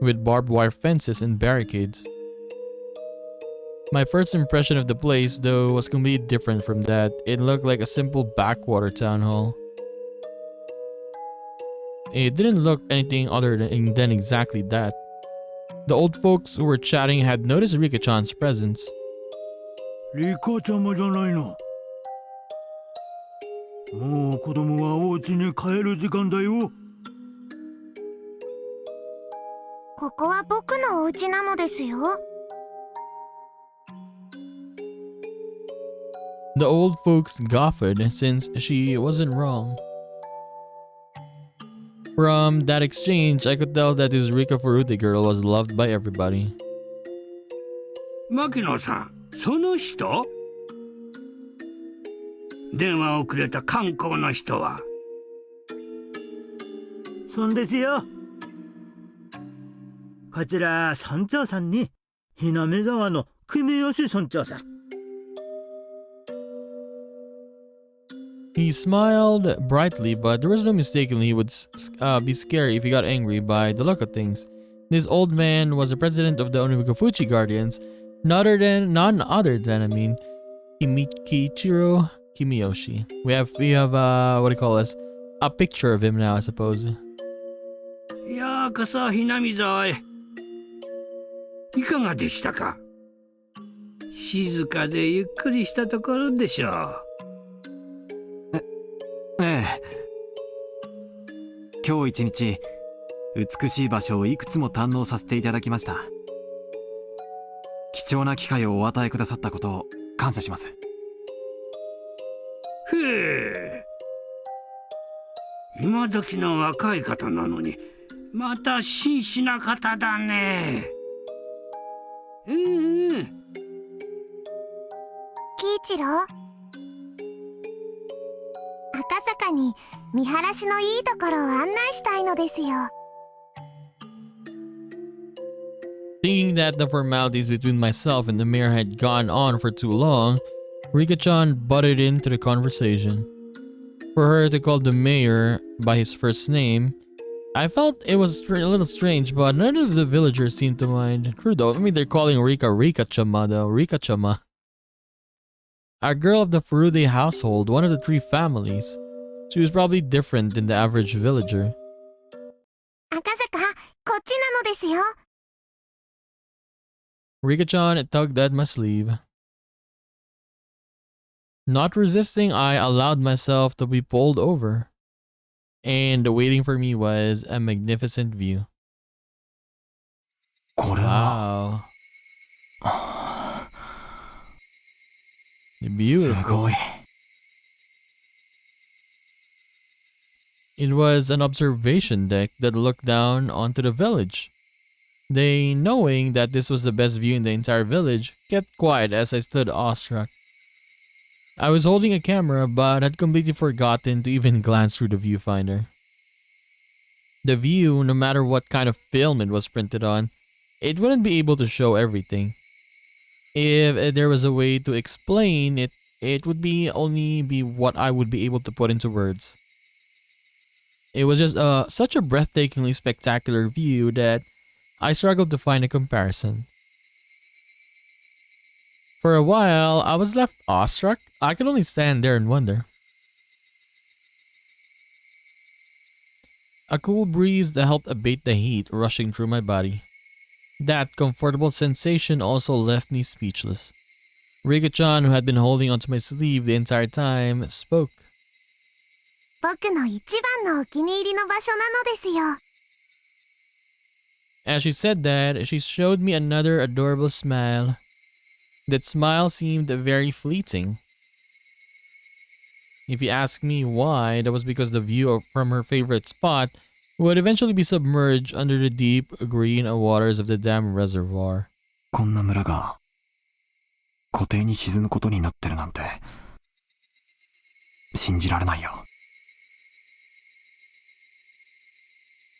[SPEAKER 1] With barbed wire fences and barricades. My first impression of the place, though, was completely different from that. It looked like a simple backwater town hall. It didn't look anything other than exactly that. The old folks who were chatting had noticed Rika-chan's presence.
[SPEAKER 3] リカちゃまじゃないの。もう子供はお家に帰る時間だよ。
[SPEAKER 4] ここは僕のお家なのですよ。
[SPEAKER 1] The old folks guffawed since she wasn't wrong. From that exchange, I could tell that this Rika FURUDE girl was loved by everybody.
[SPEAKER 5] 牧野さん、その人？電話をくれた観光の人は？
[SPEAKER 3] そんですよ。こちら村長さんに、Hinamizawaの君吉村長さん。
[SPEAKER 1] He smiled brightly, but there was no mistaking he would be scary if he got angry by the look of things. This old man was the president of the Onagafuchi Guardians, none other than Kichiro Kimiyoshi. We have what do you call this? A picture of him now, I suppose.
[SPEAKER 5] ようこそ南沢へ。いかがでしたか？静かでゆっくりしたところでしょう。
[SPEAKER 2] ええ。今日一日美しい場所をいくつも堪能させていただきました。貴重な機会をお与えくださったことを感謝します。
[SPEAKER 5] へえ。今時の若い方なのにまた真摯な方だね。
[SPEAKER 4] 喜一郎、赤坂に見晴らしのいいところを案内したいのですよ。
[SPEAKER 1] Thinking that the formalities between myself and the mayor had gone on for too long, Rika-chan butted into the conversation. For her to call the mayor by his first name, I felt it was a little strange, but none of the villagers seemed to mind. True though, they're calling Rika Rika-chama though, Rika-chama. A girl of the FURUDE household, one of the three families. She was probably different than the average villager.
[SPEAKER 4] 赤坂、こっちなのですよ。
[SPEAKER 1] Rika-chan tugged at my sleeve. Not resisting, I allowed myself to be pulled over. And waiting for me was a magnificent view.
[SPEAKER 2] これは
[SPEAKER 1] Wow.
[SPEAKER 2] す
[SPEAKER 1] Beautiful.
[SPEAKER 2] ごい。
[SPEAKER 1] It was an observation deck that looked down onto the village. They, knowing that this was the best view in the entire village, kept quiet as I stood awestruck. I was holding a camera but had completely forgotten to even glance through the viewfinder. The view, no matter what kind of film it was printed on, it wouldn't be able to show everything. If there was a way to explain it, it would only be what I would be able to put into words. It was just such a breathtakingly spectacular view that I struggled to find a comparison. For a while, I was left awestruck. I could only stand there and wonder. A cool breeze that helped abate the heat rushing through my body. That comfortable sensation also left me speechless. Rika-chan, who had been holding onto my sleeve the entire time, spoke.
[SPEAKER 4] 僕の一番のお気に入りの場所なのですよ。
[SPEAKER 1] As she said that, she showed me another adorable smile. That smile seemed very fleeting. If you ask me why, that was because the view from her favorite spot would eventually be submerged under the deep green waters of the dam reservoir.
[SPEAKER 2] こんな村が湖底に沈むことになってるなんて信じられないよ。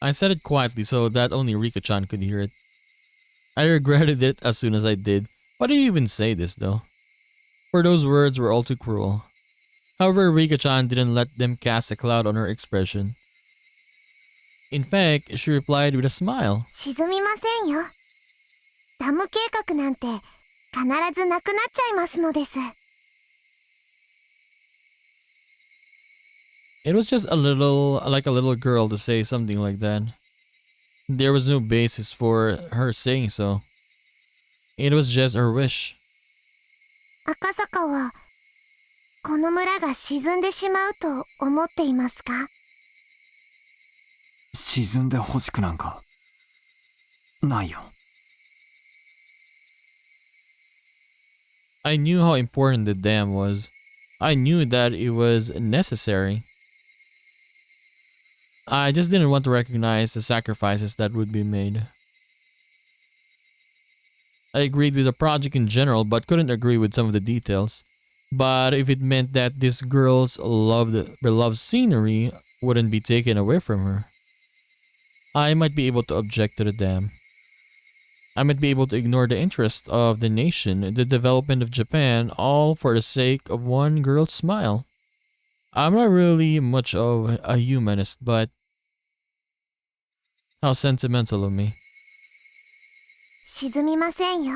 [SPEAKER 1] I said it quietly so that only Rika-chan could hear it. I regretted it as soon as I did. Why did you even say this though? For those words were all too cruel. However, Rika-chan didn't let them cast a cloud on her expression. In fact, she replied with a smile.
[SPEAKER 4] 沈みませんよ。ダム計画なんて必ずなくなっちゃいますのです。
[SPEAKER 1] It was just like a little girl to say something like that. There was no basis for her saying so. It was just her wish.
[SPEAKER 4] 赤坂はこの村が沈んでしまうと思っていますか？
[SPEAKER 2] 沈んでほしくなんかないよ。
[SPEAKER 1] I knew how important the dam was. I knew that it was necessary. I just didn't want to recognize the sacrifices that would be made. I agreed with the project in general, but couldn't agree with some of the details. But if it meant that this girl's beloved scenery wouldn't be taken away from her, I might be able to object to the dam. I might be able to ignore the interest of the nation, the development of Japan, all for the sake of one girl's smile. I'm not really much of a humanist, but how sentimental of me.
[SPEAKER 4] 沈みませんよ。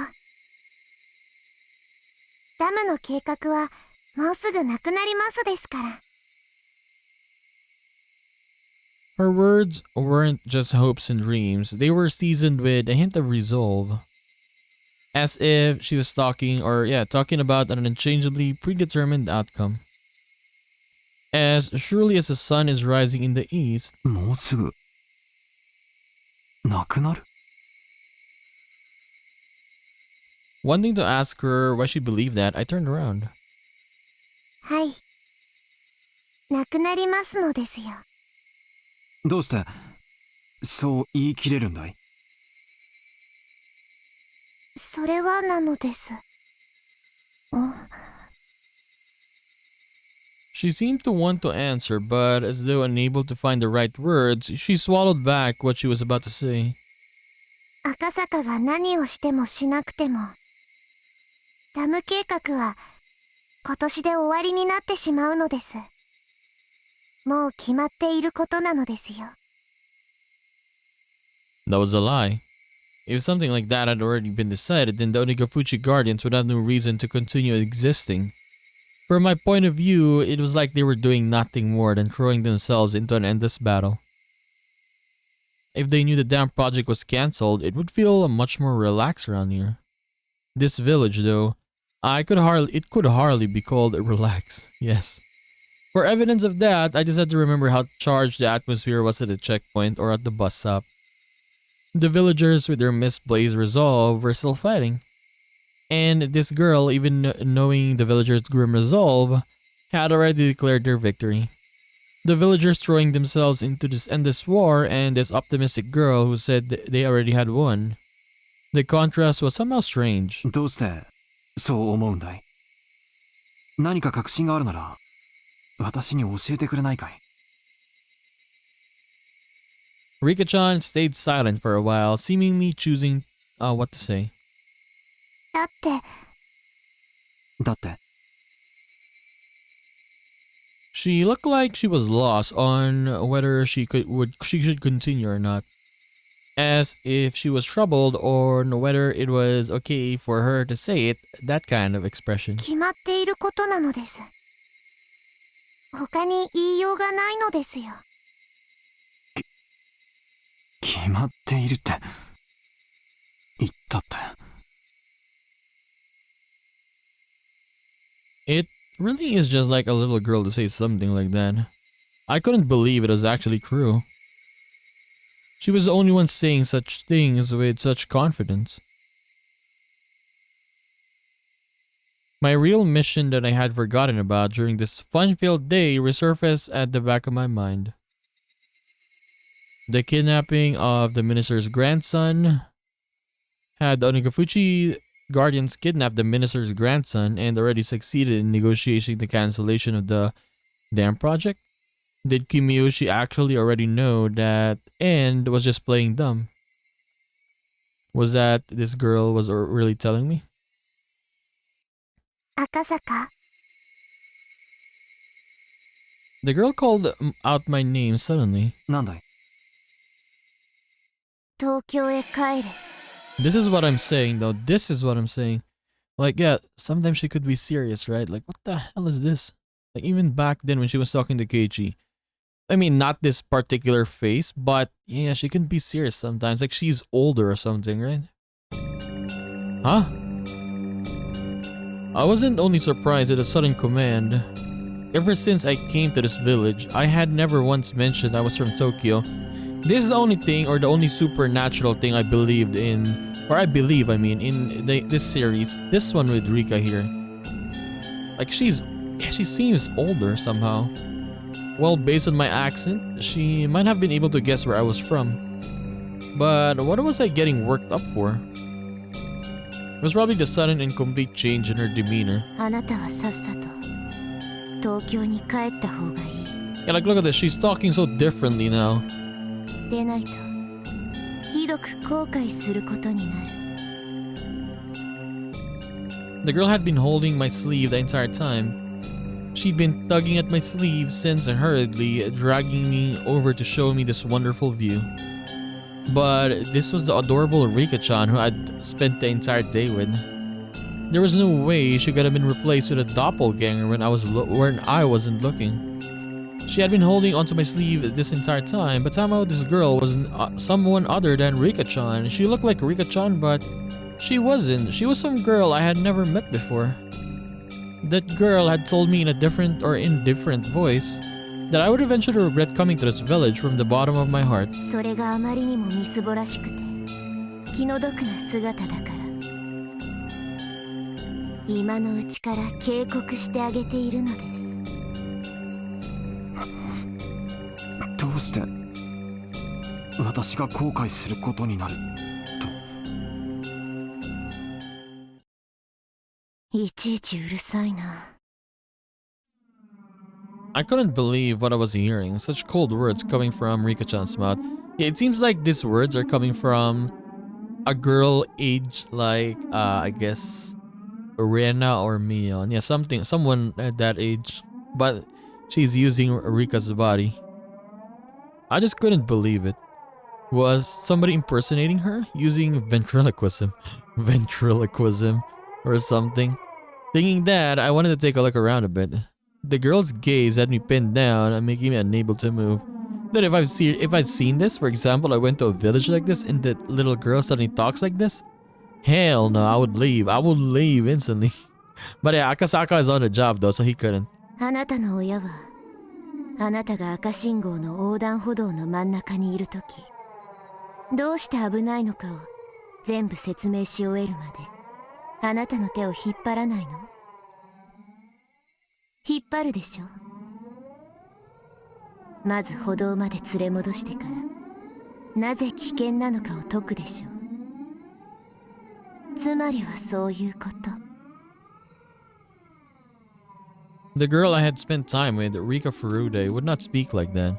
[SPEAKER 4] ダムの計画はもうすぐなくなりますですから。
[SPEAKER 1] Her words weren't just hopes and dreams, they were seasoned with a hint of resolve. As if she was talking about an unchangeably predetermined outcome. As surely as the sun is rising in the east,
[SPEAKER 2] もうすぐなくなる。
[SPEAKER 1] wanting to ask her why she believed that, I turned around.
[SPEAKER 4] はい。なくなりますのですよ。
[SPEAKER 2] どうしてそう言い切れるんだい？
[SPEAKER 4] それはなのです。
[SPEAKER 1] She seemed to want to answer, but as though unable to find the right words, she swallowed back what she was about to say.
[SPEAKER 4] 赤坂が何をしてもしなくても、ダム計画は今年で終わりになってしまうのです。もう決まっていることなのですよ。
[SPEAKER 1] That was a lie. If something like that had already been decided, then the Onigafuchi Guardians would have no reason to continue existing. From my point of view, it was like they were doing nothing more than throwing themselves into an endless battle. If they knew the dam project was cancelled, it would feel much more relaxed around here. This village, though, it could hardly be called relaxed. Yes. For evidence of that, I just had to remember how charged the atmosphere was at the checkpoint or at the bus stop. The villagers, with their misplaced resolve, were still fighting. And this girl, even knowing the villagers' grim resolve, had already declared their victory. The villagers throwing themselves into this endless war, and this optimistic girl who said they already had won. The contrast was somehow strange.
[SPEAKER 2] どうしてそう思うんだい？何か確信があるなら私に教えてくれないかい？
[SPEAKER 1] Rika-chan stayed silent for a while, seemingly choosing what to say.
[SPEAKER 4] だって、
[SPEAKER 2] だって
[SPEAKER 1] She looked like she was lost on whether she should continue or not. As if she was troubled on whether it was okay for her to say it, that kind of expression.
[SPEAKER 4] 決まっていることなのです。他に言いようがないのですよ。
[SPEAKER 2] 決まっているって言ったって。
[SPEAKER 1] It really is just like a little girl to say something like that. I couldn't believe it was actually true. She was the only one saying such things with such confidence. My real mission that I had forgotten about during this fun-filled day resurfaced at the back of my mind. The kidnapping of the minister's grandson. Had the Onagafuchi guardians kidnapped the minister's grandson and already succeeded in negotiating the cancellation of the dam project? Did Kimiyoshi actually already know that and was just playing dumb? Was that this girl was really telling me?
[SPEAKER 4] Akasaka,
[SPEAKER 1] The girl called out my name suddenly.
[SPEAKER 2] なんだい
[SPEAKER 4] 東京へ帰れ。
[SPEAKER 1] This is what I'm saying though. This is what I'm saying. Like, yeah, sometimes she could be serious, right? Like, what the hell is this? Like, even back then when she was talking to Keiichi. I mean, not this particular face, but yeah, she can be serious sometimes. Like, she's older or something, right? Huh? I wasn't only surprised at the sudden command. Ever since I came to this village, I had never once mentioned I was from Tokyo. This is the only thing, or the only supernatural thing I believed in, or I believe, I mean, in this series. This one with Rika here. Like, she seems older somehow. Well, based on my accent, she might have been able to guess where I was from. But what was I getting worked up for? It was probably the sudden and complete change in her demeanor.
[SPEAKER 4] あなたはさっさと東京に帰った方がいい。
[SPEAKER 1] Yeah, like look at this, she's talking so differently now.
[SPEAKER 4] でないとひどく後悔することになる。
[SPEAKER 1] The girl had been holding my sleeve the entire time. She'd been tugging at my sleeve since and hurriedly dragging me over to show me this wonderful view. But this was the adorable Rika-chan who I'd spent the entire day with. There was no way she could have been replaced with a doppelganger when I wasn't looking. She had been holding onto my sleeve this entire time, but somehow this girl was someone other than Rika-chan. She looked like Rika-chan, but she wasn't. She was some girl I had never met before. That girl had told me in a different or indifferent voice that I would eventually regret coming to this village from the bottom of my heart.
[SPEAKER 4] それがあまりにもみすぼらしくて気の毒な姿だから今のうちから警告してあげているのです。
[SPEAKER 2] どうして私が後悔することになると。
[SPEAKER 4] いちいちうるさいな。
[SPEAKER 1] I couldn't believe what I was hearing. Such cold words coming from Rika-chan's mouth. Yeah, it seems like these words are coming from a girl aged like, I guess, Rena or Mion. Yeah, someone at that age. But she's using Rika's body. I just couldn't believe it. Was somebody impersonating her? Using ventriloquism. Ventriloquism or something. Thinking that, I wanted to take a look around a bit. The girl's gaze had me pinned down and making me unable to move. Then if I'd seen this, for example, I went to a village like this and the little girl suddenly talks like this, hell no, I would leave. I would leave instantly. But yeah, Akasaka is on the job though, so he couldn't.
[SPEAKER 4] あなたの親はあなたが赤信号の横断歩道の真ん中にいるときどうして危ないのかを全部説明し終えるまであなたの手を引っ張らないの？引っ張るでしょ。まず歩道まで連れ戻してからなぜ危険なのかを解くでしょ。つまりはそういうこと。
[SPEAKER 1] The girl I had spent time with, Rika FURUDE, would not speak like that.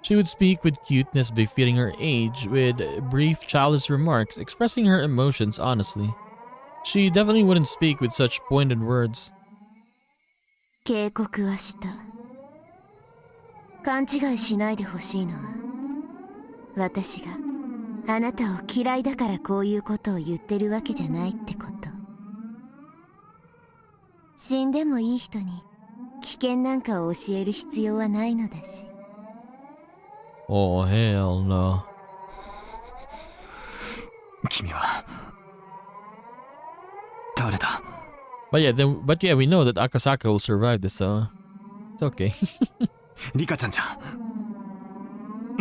[SPEAKER 1] She would speak with cuteness befitting her age, with brief childish remarks expressing her emotions honestly. She definitely wouldn't speak with such pointed words.
[SPEAKER 4] 警告はした。勘違いしないでほしいのは私があなたを嫌いだからこういうことを言ってるわけじゃないってこと。死んでもいい人に危険なんかを教える必要はないのだし。
[SPEAKER 1] Oh hell no.
[SPEAKER 2] 君は誰だ
[SPEAKER 1] But yeah, we know that Akasaka will survive this, so it's okay.
[SPEAKER 2] リカちゃんじゃ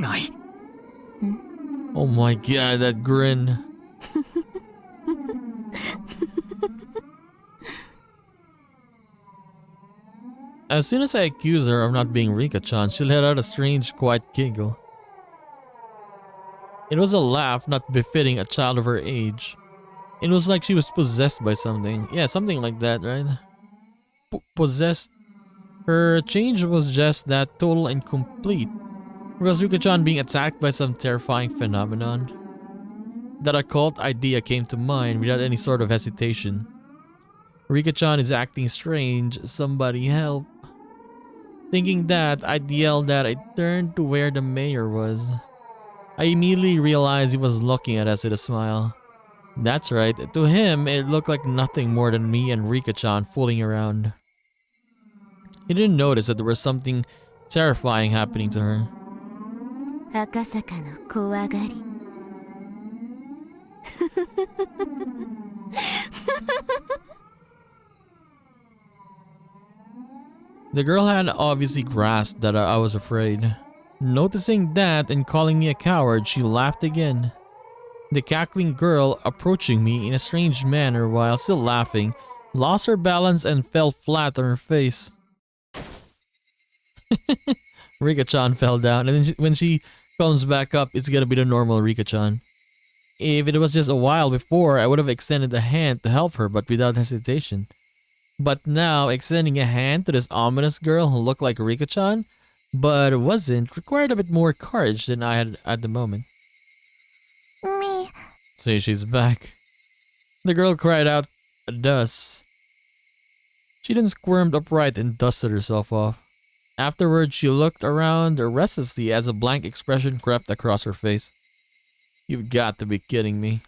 [SPEAKER 2] ない。
[SPEAKER 1] Oh my god, that grin. As soon as I accused her of not being Rika-chan, she let out a strange, quiet giggle. It was a laugh not befitting a child of her age. It was like she was possessed by something. Yeah, something like that, right? Possessed. Her change was just that, total and complete. Was Rika-chan being attacked by some terrifying phenomenon? That occult idea came to mind without any sort of hesitation. Rika-chan is acting strange, somebody help. Thinking that, I'd yelled that. I turned to where the mayor was. I immediately realized he was looking at us with a smile. That's right, to him it looked like nothing more than me and Rika-chan fooling around. He didn't notice that there was something terrifying happening to her.
[SPEAKER 6] Akasaka no kowagari.
[SPEAKER 1] The girl had obviously grasped that I was afraid. Noticing that and calling me a coward, she laughed again. The cackling girl, approaching me in a strange manner while still laughing, lost her balance and fell flat on her face. Rika-chan fell down, and then when she comes back up, it's gonna be the normal Rika-chan. If it was just a while before, I would have extended a hand to help her, but without hesitation. But now, extending a hand to this ominous girl who looked like Rika-chan, but wasn't, required a bit more courage than I had at the moment.
[SPEAKER 4] Me.
[SPEAKER 1] See, she's back. The girl cried out, thus. She then squirmed upright and dusted herself off. Afterwards, she looked around restlessly as a blank expression crept across her face. You've got to be kidding me.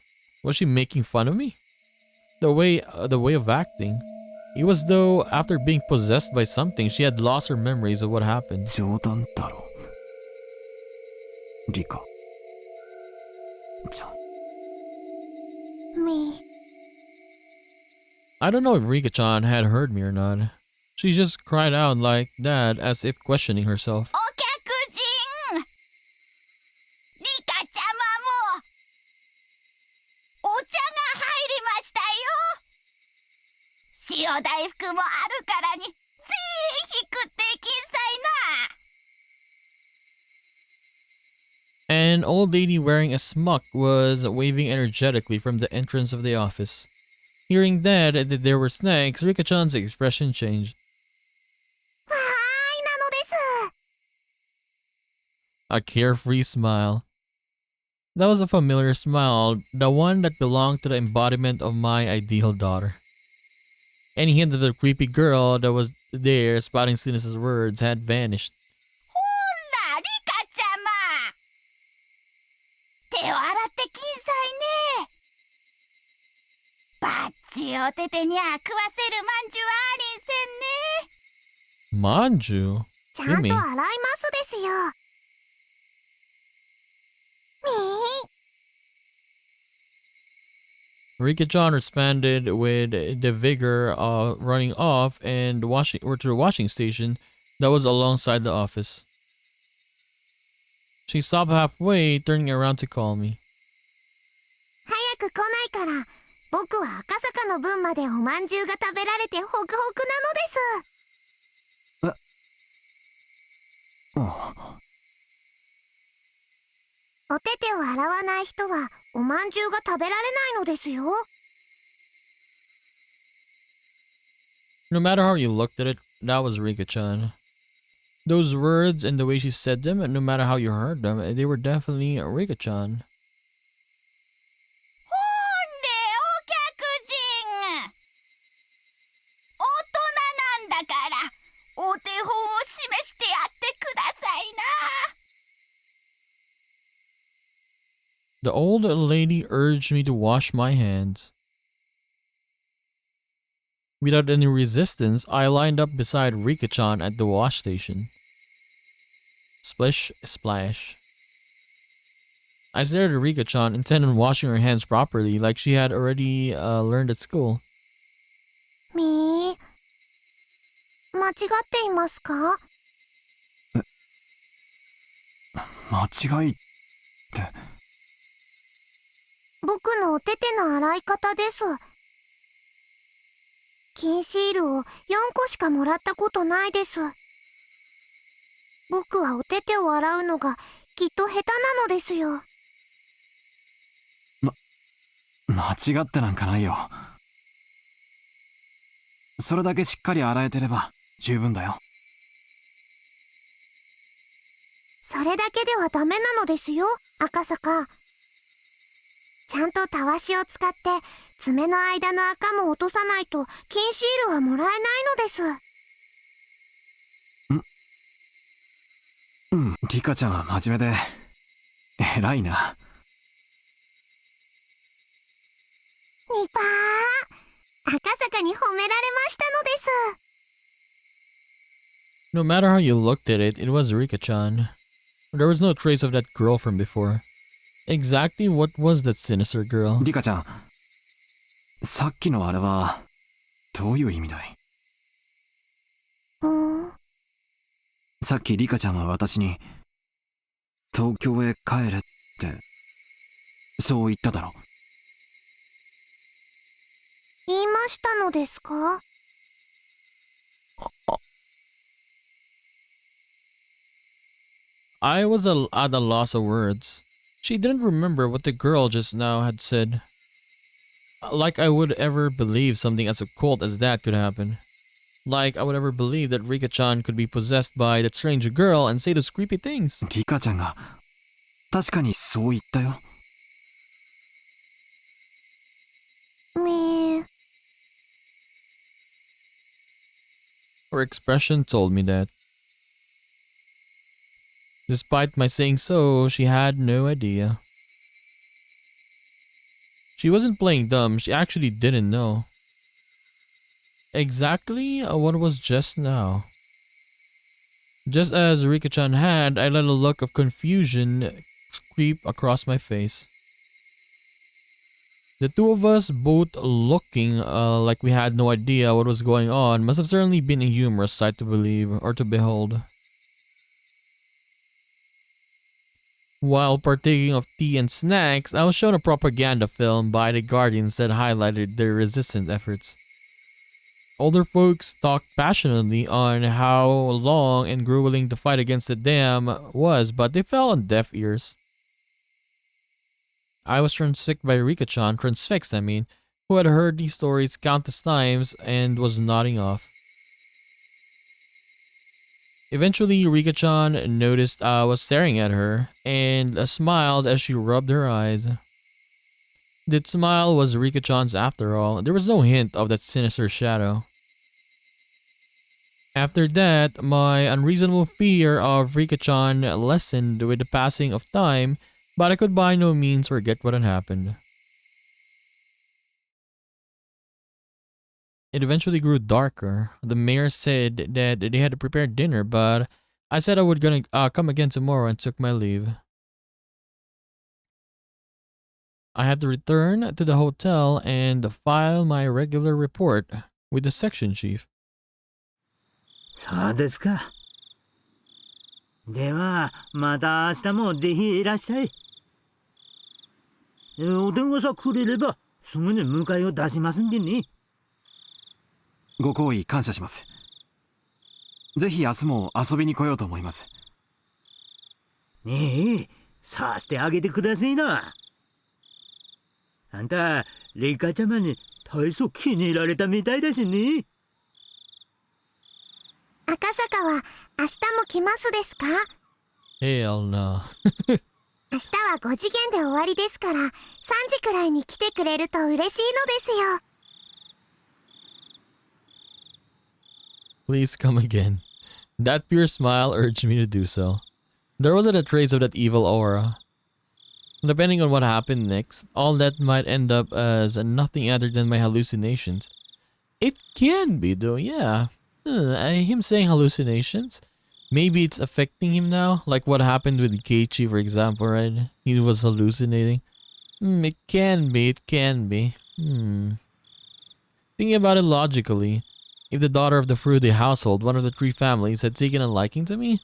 [SPEAKER 1] Was she making fun of me? The way of acting. It was though after being possessed by something, she had lost her memories of what happened.
[SPEAKER 2] 冗談だろ。リカ。ちゃん。
[SPEAKER 4] Me.
[SPEAKER 1] I don't know if Rika-chan had heard me or not. She just cried out like that as if questioning herself.
[SPEAKER 6] お客人リカちゃまもお茶が入りましたよ。塩大福もあるからにぜひ食ってきんさいな。
[SPEAKER 1] An old lady wearing a smock was waving energetically from the entrance of the office. Hearing that there were snacks, Rika-chan's expression changed.
[SPEAKER 4] わーいなのです。
[SPEAKER 1] A carefree smile. That was a familiar smile, the one that belonged to the embodiment of my ideal daughter. Any hint of the creepy girl that was there spouting Sinus' words had vanished.
[SPEAKER 6] ほらリカちゃま手を洗ってきんさいね。バッチおててにゃ食わせるまんじゅうはありんせんね。
[SPEAKER 1] Manju?
[SPEAKER 4] ちゃんと
[SPEAKER 1] Yumi.
[SPEAKER 4] 洗いますですよ。
[SPEAKER 1] Rika-chan responded with the vigor of running off and to the washing station that was alongside the office. She stopped halfway, turning around to call me.
[SPEAKER 4] 早く来ないから、僕は赤坂の分までおまんじゅうが食べられてホクホクなのです。お手手を洗わない人はおまんじゅうが食べられないのですよ。
[SPEAKER 1] No matter how you looked at it, that was Rika-chan. Those words and the way she said them, no matter how you heard them, they were definitely Rika-chan.
[SPEAKER 6] ほんでお客人大人なんだからお手本を示してやってくださいな。
[SPEAKER 1] The old lady urged me to wash my hands. Without any resistance, I lined up beside Rika-chan at the wash station. Splish, splash. I stared at Rika-chan, intent on washing her hands properly, like she had already learned at school.
[SPEAKER 4] みー、間違っていますか？
[SPEAKER 2] 間違いって。
[SPEAKER 4] 僕のお手手の洗い方です。金シールを4個しかもらったことないです。僕はお手手を洗うのがきっと下手なのですよ。
[SPEAKER 2] 間違ってなんかないよ。それだけしっかり洗えてれば十分だよ。
[SPEAKER 4] それだけではダメなのですよ、赤坂。ちゃんとたわしを使って爪の間の赤も落とさないと金シールはもらえないのです。
[SPEAKER 2] リカちゃんは真面目で偉いな。
[SPEAKER 4] ニパー、赤坂に褒められましたのです。
[SPEAKER 1] No matter how you looked at it, it was Rika-chan. There was no trace of that girl from before. Exactly what was that sinister girl?
[SPEAKER 2] リカちゃん、さっきのあれはどういう意味だい？さっきリカちゃんは私に東京へ帰れってそう言っただろ。
[SPEAKER 4] 言いましたのですか
[SPEAKER 1] I was at a loss of words. She didn't remember what the girl just now had said. Like I would ever believe something as occult as that could happen. Like I would ever believe that Rika-chan could be possessed by that strange girl and say those creepy things.
[SPEAKER 2] リカちゃんが確かにそう言ったよ。
[SPEAKER 4] みー。
[SPEAKER 1] Her expression told me that. Despite my saying so, she had no idea. She wasn't playing dumb, she actually didn't know. Exactly what was just now. Just as Rika-chan had, I let a look of confusion creep across my face. The two of us both looking like we had no idea what was going on must have certainly been a humorous sight to believe or to behold. While partaking of tea and snacks, I was shown a propaganda film by the Guardians that highlighted their resistance efforts. Older folks talked passionately on how long and grueling the fight against the dam was, but they fell on deaf ears. I was transfixed by Rika-chan, who had heard these stories countless times and was nodding off. Eventually, Rika-chan noticed I was staring at her and smiled as she rubbed her eyes. That smile was Rika-chan's after all. There was no hint of that sinister shadow. After that, my unreasonable fear of Rika-chan lessened with the passing of time, but I could by no means forget what had happened. It eventually grew darker. The mayor said that they had to prepare dinner, but I said I would come again tomorrow and took my leave. I had to return to the hotel and file my regular report with the section chief.
[SPEAKER 3] そうですか。では、また明日もぜひいらっしゃい。お電話さくれれば、すぐに迎えを出しますんでね。
[SPEAKER 2] ご好意感謝します。ぜひ明日も遊びに来ようと思います。
[SPEAKER 3] ねえ、さしてあげてくださいな。あんた、リカちゃまに大層気に入られたみたいだしね。
[SPEAKER 4] 赤坂は明日も来ますですか？
[SPEAKER 1] Hell no.
[SPEAKER 4] 明日は5次元で終わりですから、3時くらいに来てくれると嬉しいのですよ。
[SPEAKER 1] Please come again. That pure smile urged me to do so. There wasn't a trace of that evil aura. Depending on what happened next, all that might end up as nothing other than my hallucinations. It can be though, yeah. Him saying hallucinations? Maybe it's affecting him now, like what happened with Keiichi, for example, right? He was hallucinating. It can be. Thinking about it logically, if the daughter of the FURUDE household, one of the three families, had taken a liking to me,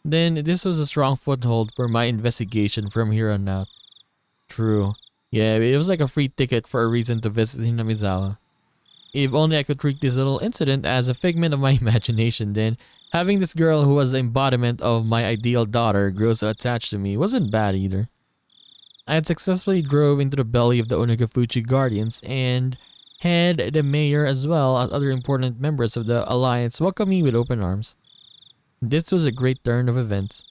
[SPEAKER 1] then this was a strong foothold for my investigation from here on out. True. Yeah, it was like a free ticket for a reason to visit Hinamizawa. If only I could treat this little incident as a figment of my imagination, then having this girl who was the embodiment of my ideal daughter grow so attached to me wasn't bad either. I had successfully drove into the belly of the Onagafuchi Guardians and had the mayor as well as other important members of the alliance welcome me with open arms. This was a great turn of events.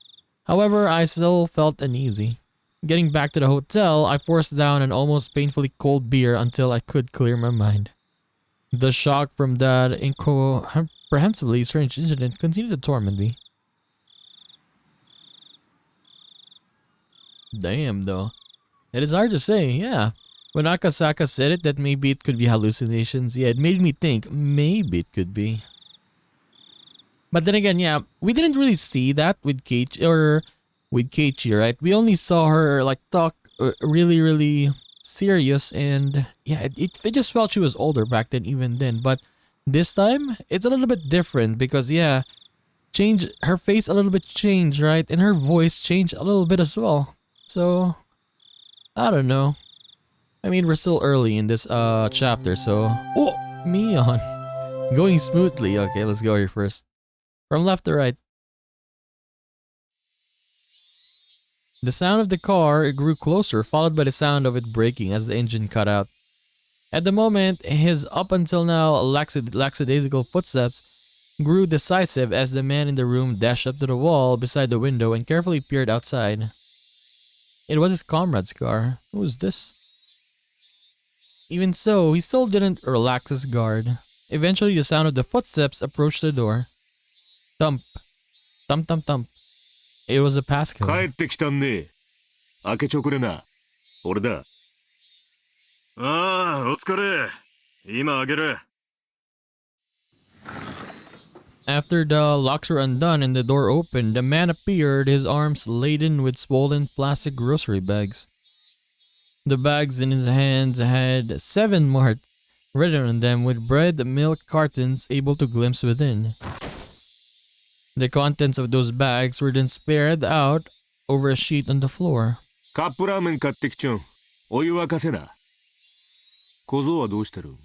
[SPEAKER 1] However, I still felt uneasy. Getting back to the hotel, I forced down an almost painfully cold beer until I could clear my mind. The shock from that incomprehensibly strange incident continued to torment me. Damn, though. It is hard to say, yeah. When Akasaka said it that maybe it could be hallucinations, yeah, it made me think maybe it could be. But then again, yeah, we didn't really see that with Keiichi, right? We only saw her like talk really, really serious, and yeah, it just felt she was older back then, even then. But this time, it's a little bit different because yeah, her face a little bit changed, right? And her voice changed a little bit as well. So I don't know. I mean, we're still early in this chapter, so oh, Mion, going smoothly. Okay, let's go here first. From left to right. The sound of the car grew closer, followed by the sound of it braking as the engine cut out. At the moment, his up until now lackadaisical footsteps grew decisive as the man in the room dashed up to the wall beside the window and carefully peered outside. It was his comrade's car. Who was this? Even so, he still didn't relax his guard. Eventually, the sound of the footsteps approached the door. Thump. Thump, thump, thump. It was a passcode.
[SPEAKER 7] 帰ってきたね。開けちょくれな。俺だ。ああ、お疲れ。今開ける。
[SPEAKER 1] After the locks were undone and the door opened, the man appeared, his arms laden with swollen plastic grocery bags. The bags in his hands had 7 Mart written on them with bread and milk cartons able to glimpse within. The contents of those bags were then spread out over a sheet on the floor.
[SPEAKER 7] カップラーメン買ってきちょん。お湯沸かせな。小僧はどうしてる？ん？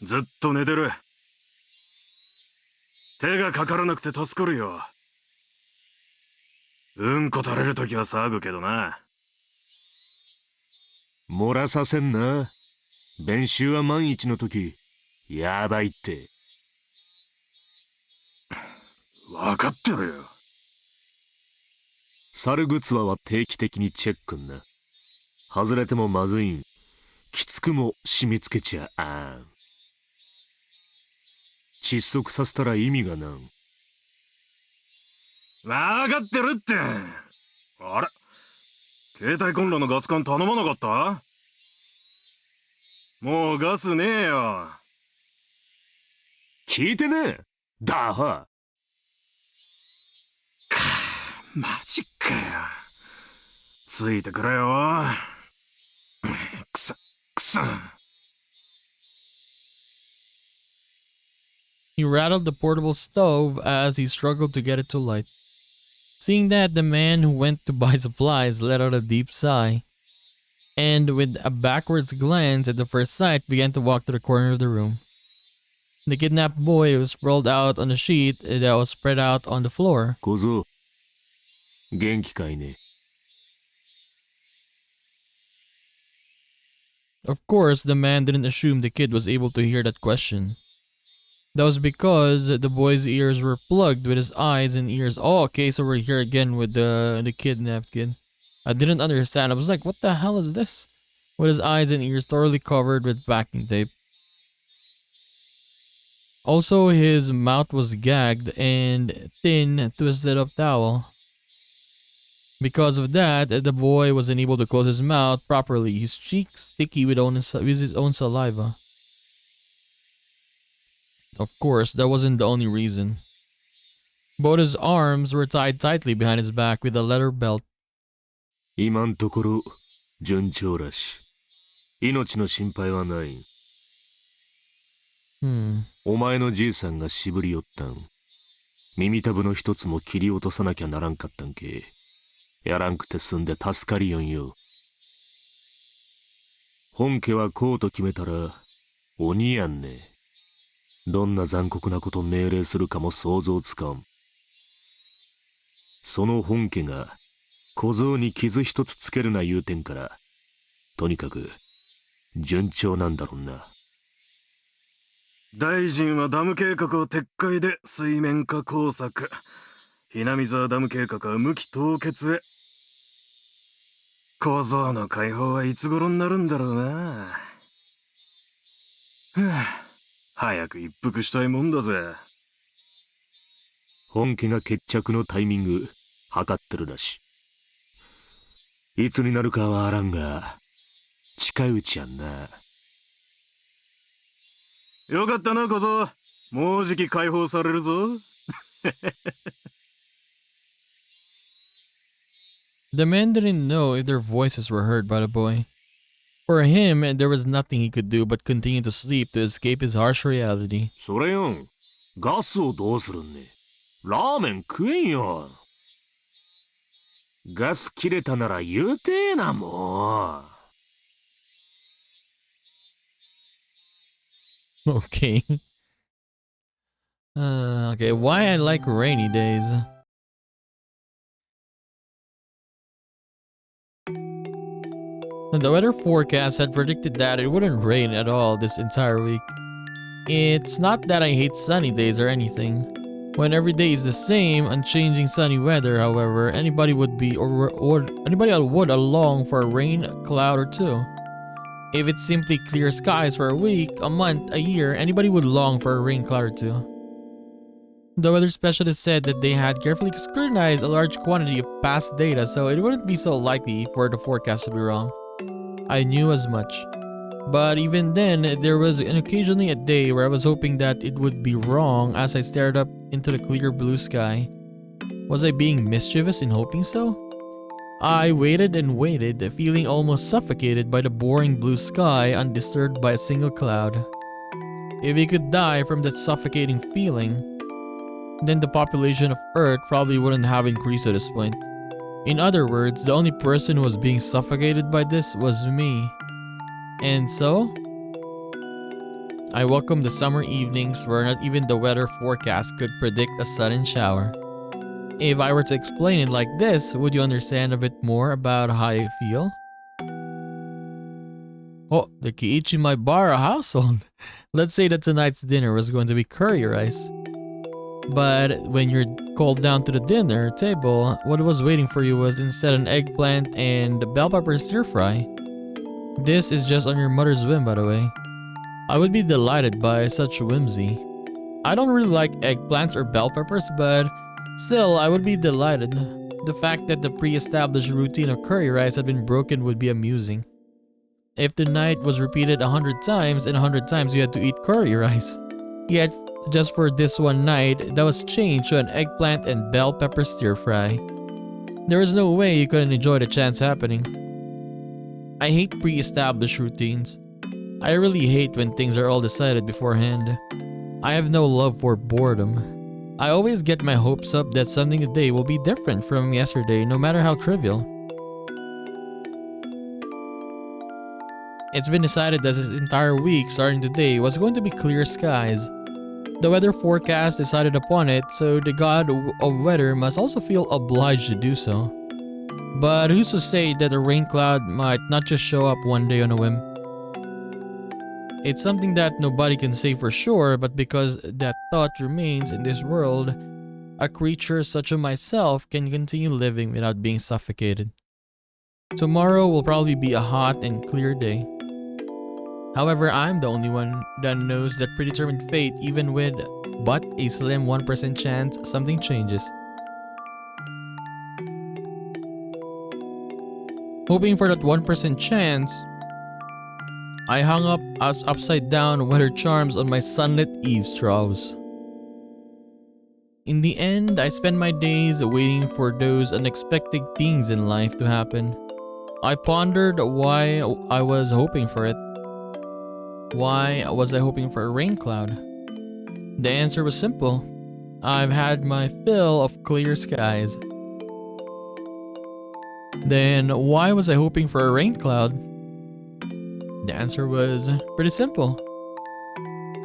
[SPEAKER 7] ずっと寝てる。手がかからなくて助かるよ。うんこ垂れるときは騒ぐけどな。漏らさせんな。弁臭は万一のとき、やばいって。わかってるよ。猿グツワは定期的にチェックんな。外れてもまずいん。きつくも締め付けちゃあん。窒息させたら意味がなん。わかってるって。あれ、携帯コンロのガス管頼まなかった？もうガスねえよ。聞いてねえ。ダハ。マジかよ。ついてくれよ。くそ、くそ。
[SPEAKER 1] He rattled the portable stove as he struggled to get it to light. Seeing that, the man who went to buy supplies let out a deep sigh, and with a backwards glance at the first sight, began to walk to the corner of the room. The kidnapped boy was sprawled out on the sheet that was spread out on the floor.
[SPEAKER 7] 小僧、元気かいね。
[SPEAKER 1] Of course, the man didn't assume the kid was able to hear that question. That was because the boy's ears were plugged with his eyes and ears. Oh, okay, so we're here again with the kidnapped kid. I didn't understand. I was like, what the hell is this? With his eyes and ears thoroughly covered with packing tape. Also, his mouth was gagged and thin, twisted up towel. Because of that, the boy was unable to close his mouth properly, his cheeks sticky with his own saliva. Of course, that wasn't the only reason. Both his arms were tied tightly behind his back with a leather belt.
[SPEAKER 7] 今んところ順調らし。命の心配はない。お前のじいさんがしぶり寄ったん。耳たぶの一つも切り落とさなきゃならんかったんけ。やらんくて済んで助かりよんよ。本家はこうと決めたら鬼やんね。どんな残酷なこと命令するかも想像つかん。その本家が小僧に傷一つつけるな言うてんから、とにかく順調なんだろんな。
[SPEAKER 2] 大臣はダム計画を撤回で水面下工作。Hinamizawaダム計画は無期凍結へ。小僧の解放はいつ頃になるんだろうな。早く一服したいもんだぜ。
[SPEAKER 7] 本家が決着のタイミング測ってるらしい。いつになるかはあらんが、近いうちやんな。
[SPEAKER 2] よかったな小僧。もうじき解放されるぞ。
[SPEAKER 1] The man didn't know if their voices were heard by the boy. For him, there was nothing he could do but continue to sleep to escape his harsh reality.
[SPEAKER 7] それよん、ガスをどうするんね。ラーメン食えんよ。ガス切れたなら言うてえな、もう。
[SPEAKER 1] Okay. Okay, why I like rainy days. The weather forecast had predicted that it wouldn't rain at all this entire week. It's not that I hate sunny days or anything. When every day is the same, unchanging sunny weather, however, anybody would along for a rain cloud or two. If it's simply clear skies for a week, a month, a year, anybody would long for a rain cloud or two. The weather specialist said that they had carefully scrutinized a large quantity of past data, so it wouldn't be so likely for the forecast to be wrong. I knew as much. But even then, there was occasionally a day where I was hoping that it would be wrong as I stared up into the clear blue sky. Was I being mischievous in hoping so? I waited and waited, feeling almost suffocated by the boring blue sky undisturbed by a single cloud. If he could die from that suffocating feeling, then the population of Earth probably wouldn't have increased at this point. In other words, the only person who was being suffocated by this was me. And so, I welcomed the summer evenings where not even the weather forecast could predict a sudden shower. If I were to explain it like this, would you understand a bit more about how I feel? Oh, the Kiichi Maibara household. Let's say that tonight's dinner was going to be curry rice. But when you're called down to the dinner table, what was waiting for you was instead an eggplant and bell pepper stir fry. This is just on your mother's whim, by the way. I would be delighted by such whimsy. I don't really like eggplants or bell peppers, but still, I would be delighted. The fact that the pre-established routine of curry rice had been broken would be amusing. If the night was repeated 100 times and 100 times you had to eat curry rice. Yet, just for this one night, that was changed to an eggplant and bell pepper stir fry. There was no way you couldn't enjoy the chance happening. I hate pre-established routines. I really hate when things are all decided beforehand. I have no love for boredom. I always get my hopes up that something today will be different from yesterday, no matter how trivial. It's been decided that this entire week starting today was going to be clear skies. The weather forecast decided upon it, so the god of weather must also feel obliged to do so. But who's to say that a rain cloud might not just show up one day on a whim? It's something that nobody can say for sure, but because that thought remains in this world, a creature such as myself can continue living without being suffocated. Tomorrow will probably be a hot and clear day. However, I'm the only one that knows that predetermined fate, even with but a slim 1% chance something changes. Hoping for that 1% chance, I hung up upside down weather charms on my sunlit eavesdrops. In the end, I spent my days waiting for those unexpected things in life to happen. I pondered why I was hoping for it. Why was I hoping for a rain cloud? The answer was simple. I've had my fill of clear skies. Then why was I hoping for a rain cloud? The answer was pretty simple.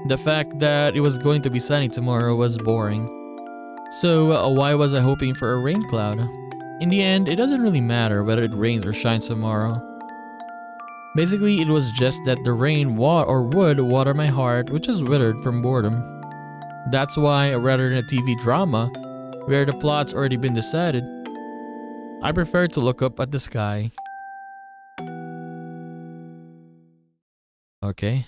[SPEAKER 1] The fact that it was going to be sunny tomorrow was boring. So why was I hoping for a rain cloud? In the end, it doesn't really matter whether it rains or shines tomorrow. Basically, it was just that the rain would water my heart, which is withered from boredom. That's why, rather than a TV drama, where the plot's already been decided, I prefer to look up at the sky. Okay.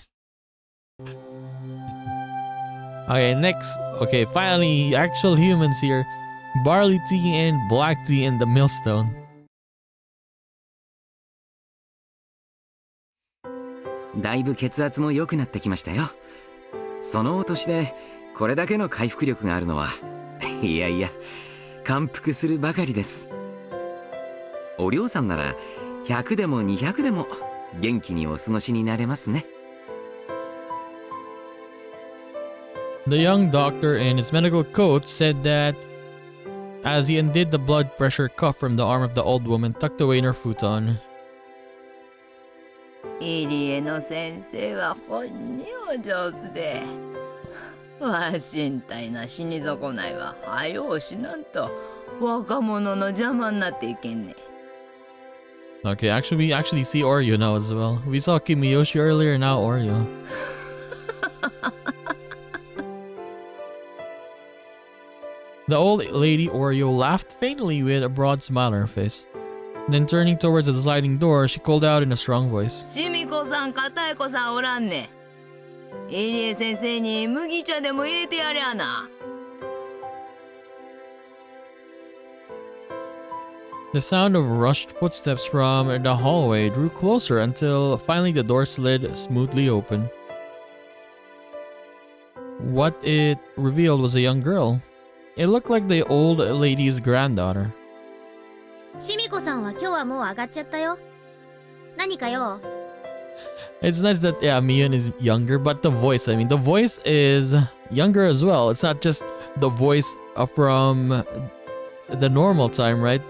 [SPEAKER 1] Okay, next. Okay, finally, actual humans here. Barley tea and black tea in the millstone.
[SPEAKER 8] だいぶ血圧も良くなってきましたよ。そのお年でこれだけの回復力があるのは、いやいや、感服するばかりです。お嬢さんなら100でも200でも元気にお過ごしになれますね。
[SPEAKER 1] The young doctor in his medical coat said that as he undid the blood pressure cuff from the arm of the old woman tucked away in her futon.
[SPEAKER 6] 入江の先生はほんにお上手で、わしんたいな死に損ないは早うしなんと若者の邪魔になっていけんね。
[SPEAKER 1] Okay, we actually see Oreo now as well. We saw Kimiyoshi earlier, now Oreo. The old lady Oreo laughed faintly with a broad smile on her face. Then turning towards the sliding door, she called out in a strong voice.
[SPEAKER 6] しみこさん、かたえこさんおらんね。入江先生に麦茶でも入れてやれやな。
[SPEAKER 1] The sound of rushed footsteps from the hallway drew closer until finally the door slid smoothly open. What it revealed was a young girl. It looked like the old lady's granddaughter.
[SPEAKER 4] しみこさんは今日はもう上がっちゃったよ。何かよ。
[SPEAKER 1] It's nice that Mion is younger, but the voice is younger as well. It's not just the voice from the normal time, right?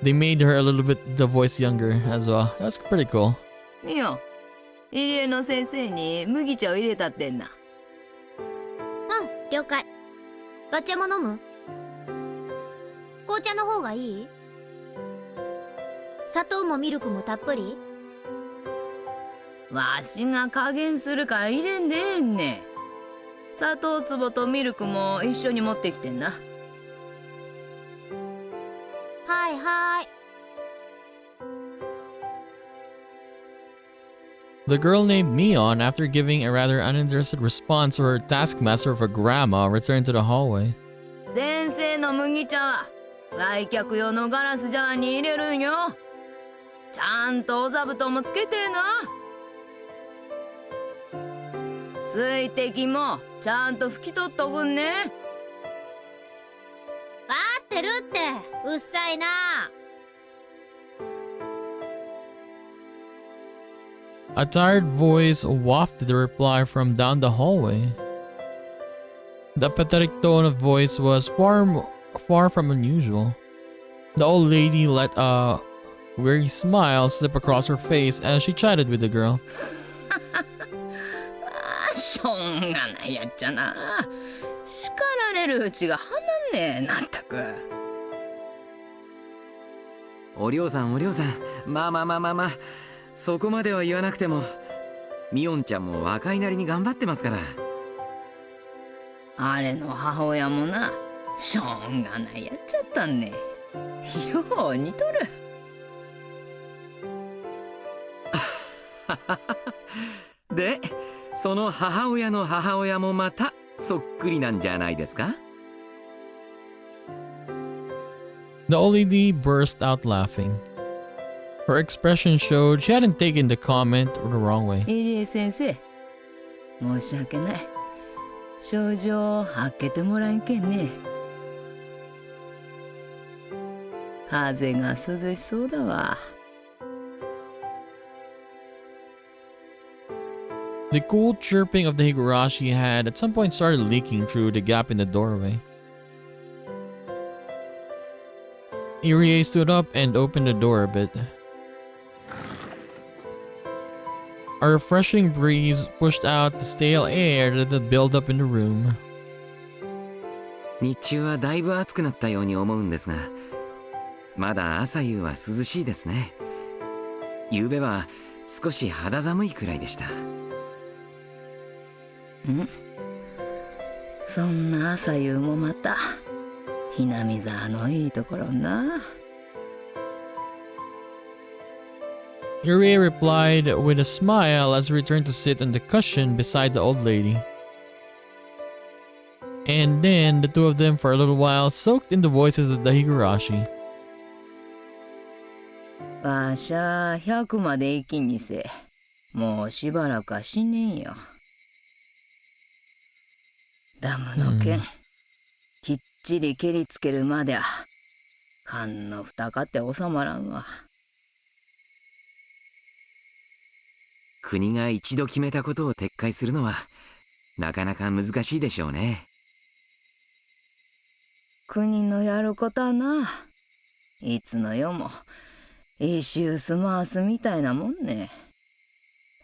[SPEAKER 1] They made her a little bit the voice younger as well. That's pretty cool.
[SPEAKER 6] みよ、入江の先生に麦茶を入れたってんな。
[SPEAKER 4] うん、了解。抹茶も飲む？紅茶の方がいい？砂糖もミルクもたっぷり？
[SPEAKER 6] わしが加減するから入れんでええんね。砂糖壺とミルクも一緒に持ってきてんな。
[SPEAKER 4] はいはい。
[SPEAKER 1] The girl named Mion, after giving a rather uninterested response to her taskmaster of a grandma, returned to the hallway.
[SPEAKER 6] 先生の麦茶は来客用のガラスジャーに入れるんよ。ちゃんとお座布団もつけてな。水滴もちゃんと拭き取っとくんね。
[SPEAKER 4] わーってるって、うっさいな。
[SPEAKER 1] A tired voice wafted the reply from down the hallway. The pathetic tone of voice was far from unusual. The old lady let a weary smile slip across her face as she chatted with the girl.
[SPEAKER 6] しょうがないやっちゃな。叱られるうちが離んねえ、なんたく。
[SPEAKER 8] お嬢さん、まあ、そこまでは言わなくても、ミオンちゃんも若いなりに頑張ってますから。
[SPEAKER 6] あれの母親もな、しょうがないやっちゃったんね。よう似とる。
[SPEAKER 8] で、その母親の母親もまたそっくりなんじゃないですか？
[SPEAKER 1] The old lady burst out laughing. Her expression showed she hadn't taken the comment the wrong way.
[SPEAKER 6] 入江先生、申し訳ない。症状を開けてもらえんけんね。風が涼しそうだわ。
[SPEAKER 1] The cool chirping of the Higurashi had at some point started leaking through the gap in the doorway. Irie stood up and opened the door a bit. A refreshing breeze pushed out the stale air that had built up in the room.
[SPEAKER 8] 日中はだいぶ暑くなったように思うんですが、まだ朝夕は涼しいですね。夕べは少し肌寒いくらいでした。
[SPEAKER 6] そんな朝夕もまた南沢のいいところな。
[SPEAKER 1] Yurie replied with a smile as he returned to sit on the cushion beside the old lady. And then the two of them for a little while soaked in the voices of the Higurashi.
[SPEAKER 6] わしゃ100まで生きにせ、もうしばらくは死ねんよ。ダムの剣、きっちり蹴りつけるまでは勘の蓋かって収まらんわ。
[SPEAKER 8] 国が一度決めたことを撤回するのはなかなか難しいでしょうね。
[SPEAKER 6] 国のやることはな、いつの世も一周す回すみたいなもんね。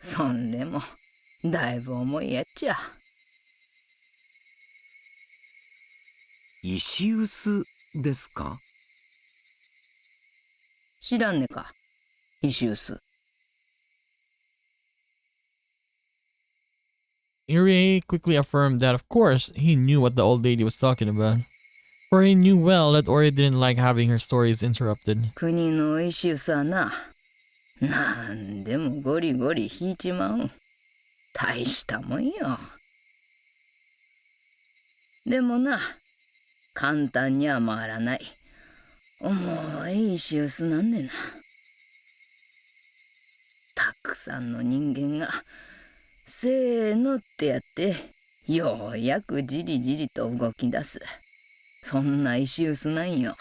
[SPEAKER 6] そんでもだいぶ重いやっちゃ。
[SPEAKER 8] 石臼ですか？
[SPEAKER 6] 知らんねか、石臼。
[SPEAKER 1] Yurie quickly affirmed that of course he knew what the old lady was talking about. For he knew well that Ori didn't like having her stories interrupted.
[SPEAKER 6] 国の石臼はな、なんでもゴリゴリ引いちまう。大したもんよ。でもな、簡単には回らない重い石臼なんねな。たくさんの人間がせーのってやってようやくじりじりと動き出す、そんな石臼なんよ。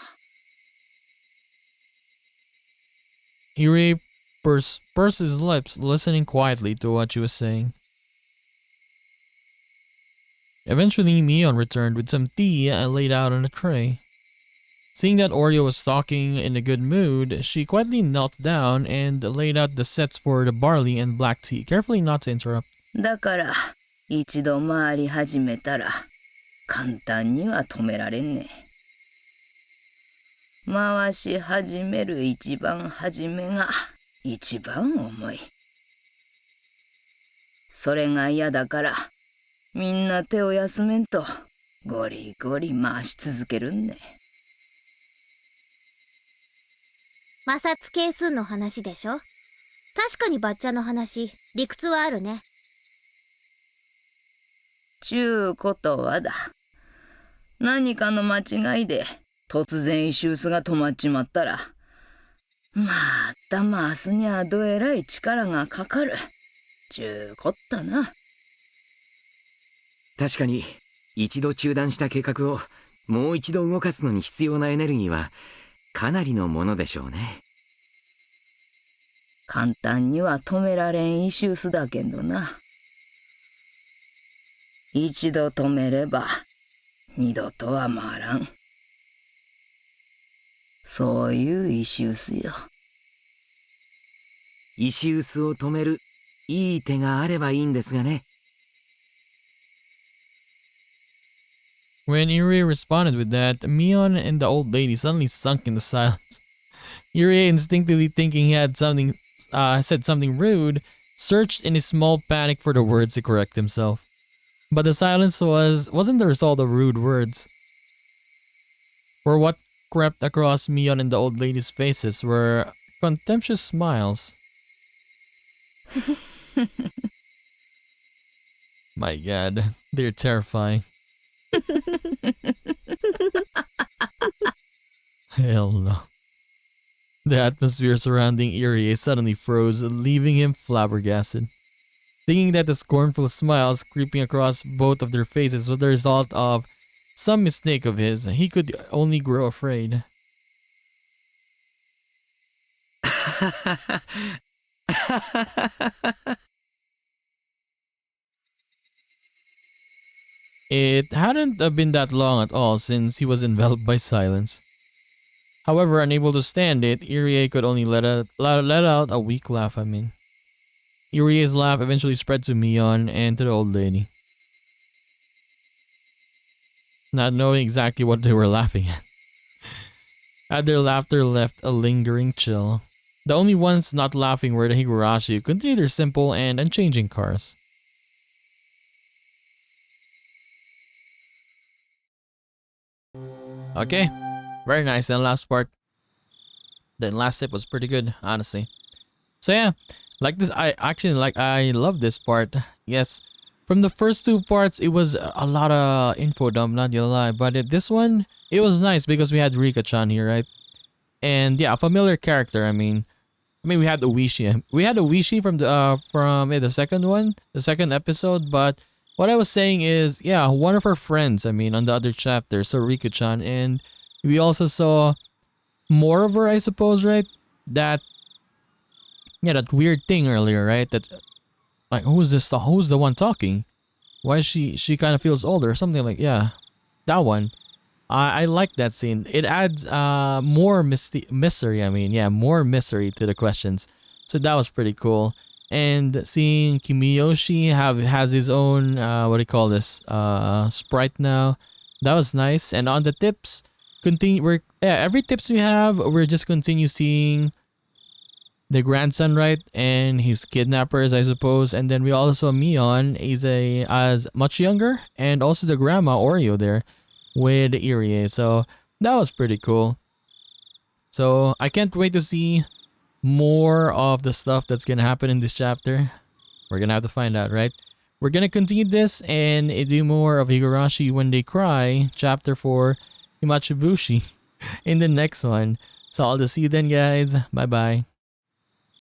[SPEAKER 1] Yurie pursed his lips, listening quietly to what she was saying. Eventually, Mion returned with some tea laid out on a tray. Seeing that Oreo was talking in a good mood, she quietly knelt down and laid out the sets for the barley and black tea, carefully not to interrupt.
[SPEAKER 6] だから一度回り始めたら簡単には止められんね。回し始める一番初めが一番重い。それが嫌だからみんな手を休めんとゴリゴリ回し続けるんね。
[SPEAKER 4] 摩擦係数の話でしょ。確かにバッチャの話、理屈はあるね。
[SPEAKER 6] ちゅうことはだ、何かの間違いで突然石臼が止まっちまったら、また回すにゃどえらい力がかかるちゅうこったな。
[SPEAKER 8] 確かに一度中断した計画をもう一度動かすのに必要なエネルギーはかなりのものでしょうね。
[SPEAKER 6] 簡単には止められん石臼だけどな。一度止めれば二度とは回らん、そういう石臼よ。
[SPEAKER 8] 石臼を止めるいい手があればいいんですがね。
[SPEAKER 1] When Yurie responded with that, Mion and the old lady suddenly sunk into silence. Yurie, instinctively thinking he had said something rude, searched in his small panic for the words to correct himself. But the silence wasn't the result of rude words. For what crept across Mion and the old lady's faces were contemptuous smiles. My god, they're terrifying. Hell no. The atmosphere surrounding Irie suddenly froze, leaving him flabbergasted. Thinking that the scornful smiles creeping across both of their faces was the result of some mistake of his, he could only grow afraid. It hadn't been that long at all since he was enveloped by silence. However, unable to stand it, Irie could only let out a weak laugh. Irie's laugh eventually spread to Mion and to the old lady. Not knowing exactly what they were laughing at. Their laughter left a lingering chill. The only ones not laughing were the Higurashi, who continued their simple and unchanging cars. Okay, very nice. And last part, the last tip was pretty good, honestly. So yeah, like this, I love this part. Yes, from the first two parts, it was a lot of info dump, not gonna lie. But this one, it was nice because we had Rika-chan here, right? And yeah, a familiar character. I mean, we had Oishi. We had Oishi from the second one, the second episode. But what I was saying is, yeah, one of our friends. I mean, on the other chapter, so Rika-chan, and we also saw more of her, I suppose, right? That that weird thing earlier, right? That like, who's this? Who's the one talking? Why is she kind of feels older or something like that one. I like that scene. It adds more mystery. I mean, yeah, more mystery to the questions. So that was pretty cool. And seeing Kimiyoshi has his own what do you call this sprite now, that was nice. And on the tips, every tips we have, we're just continue seeing the grandson, right, and his kidnappers, I suppose. And then we also Mion is as much younger, and also the grandma Oreo there with Irie. So that was pretty cool. So I can't wait to see more of the stuff that's gonna happen in this chapter. We're gonna have to find out, right? We're gonna continue this and do more of Higurashi When They Cry, chapter 4, Himatsubushi, in the next one. So I'll just see you then, guys. Bye bye.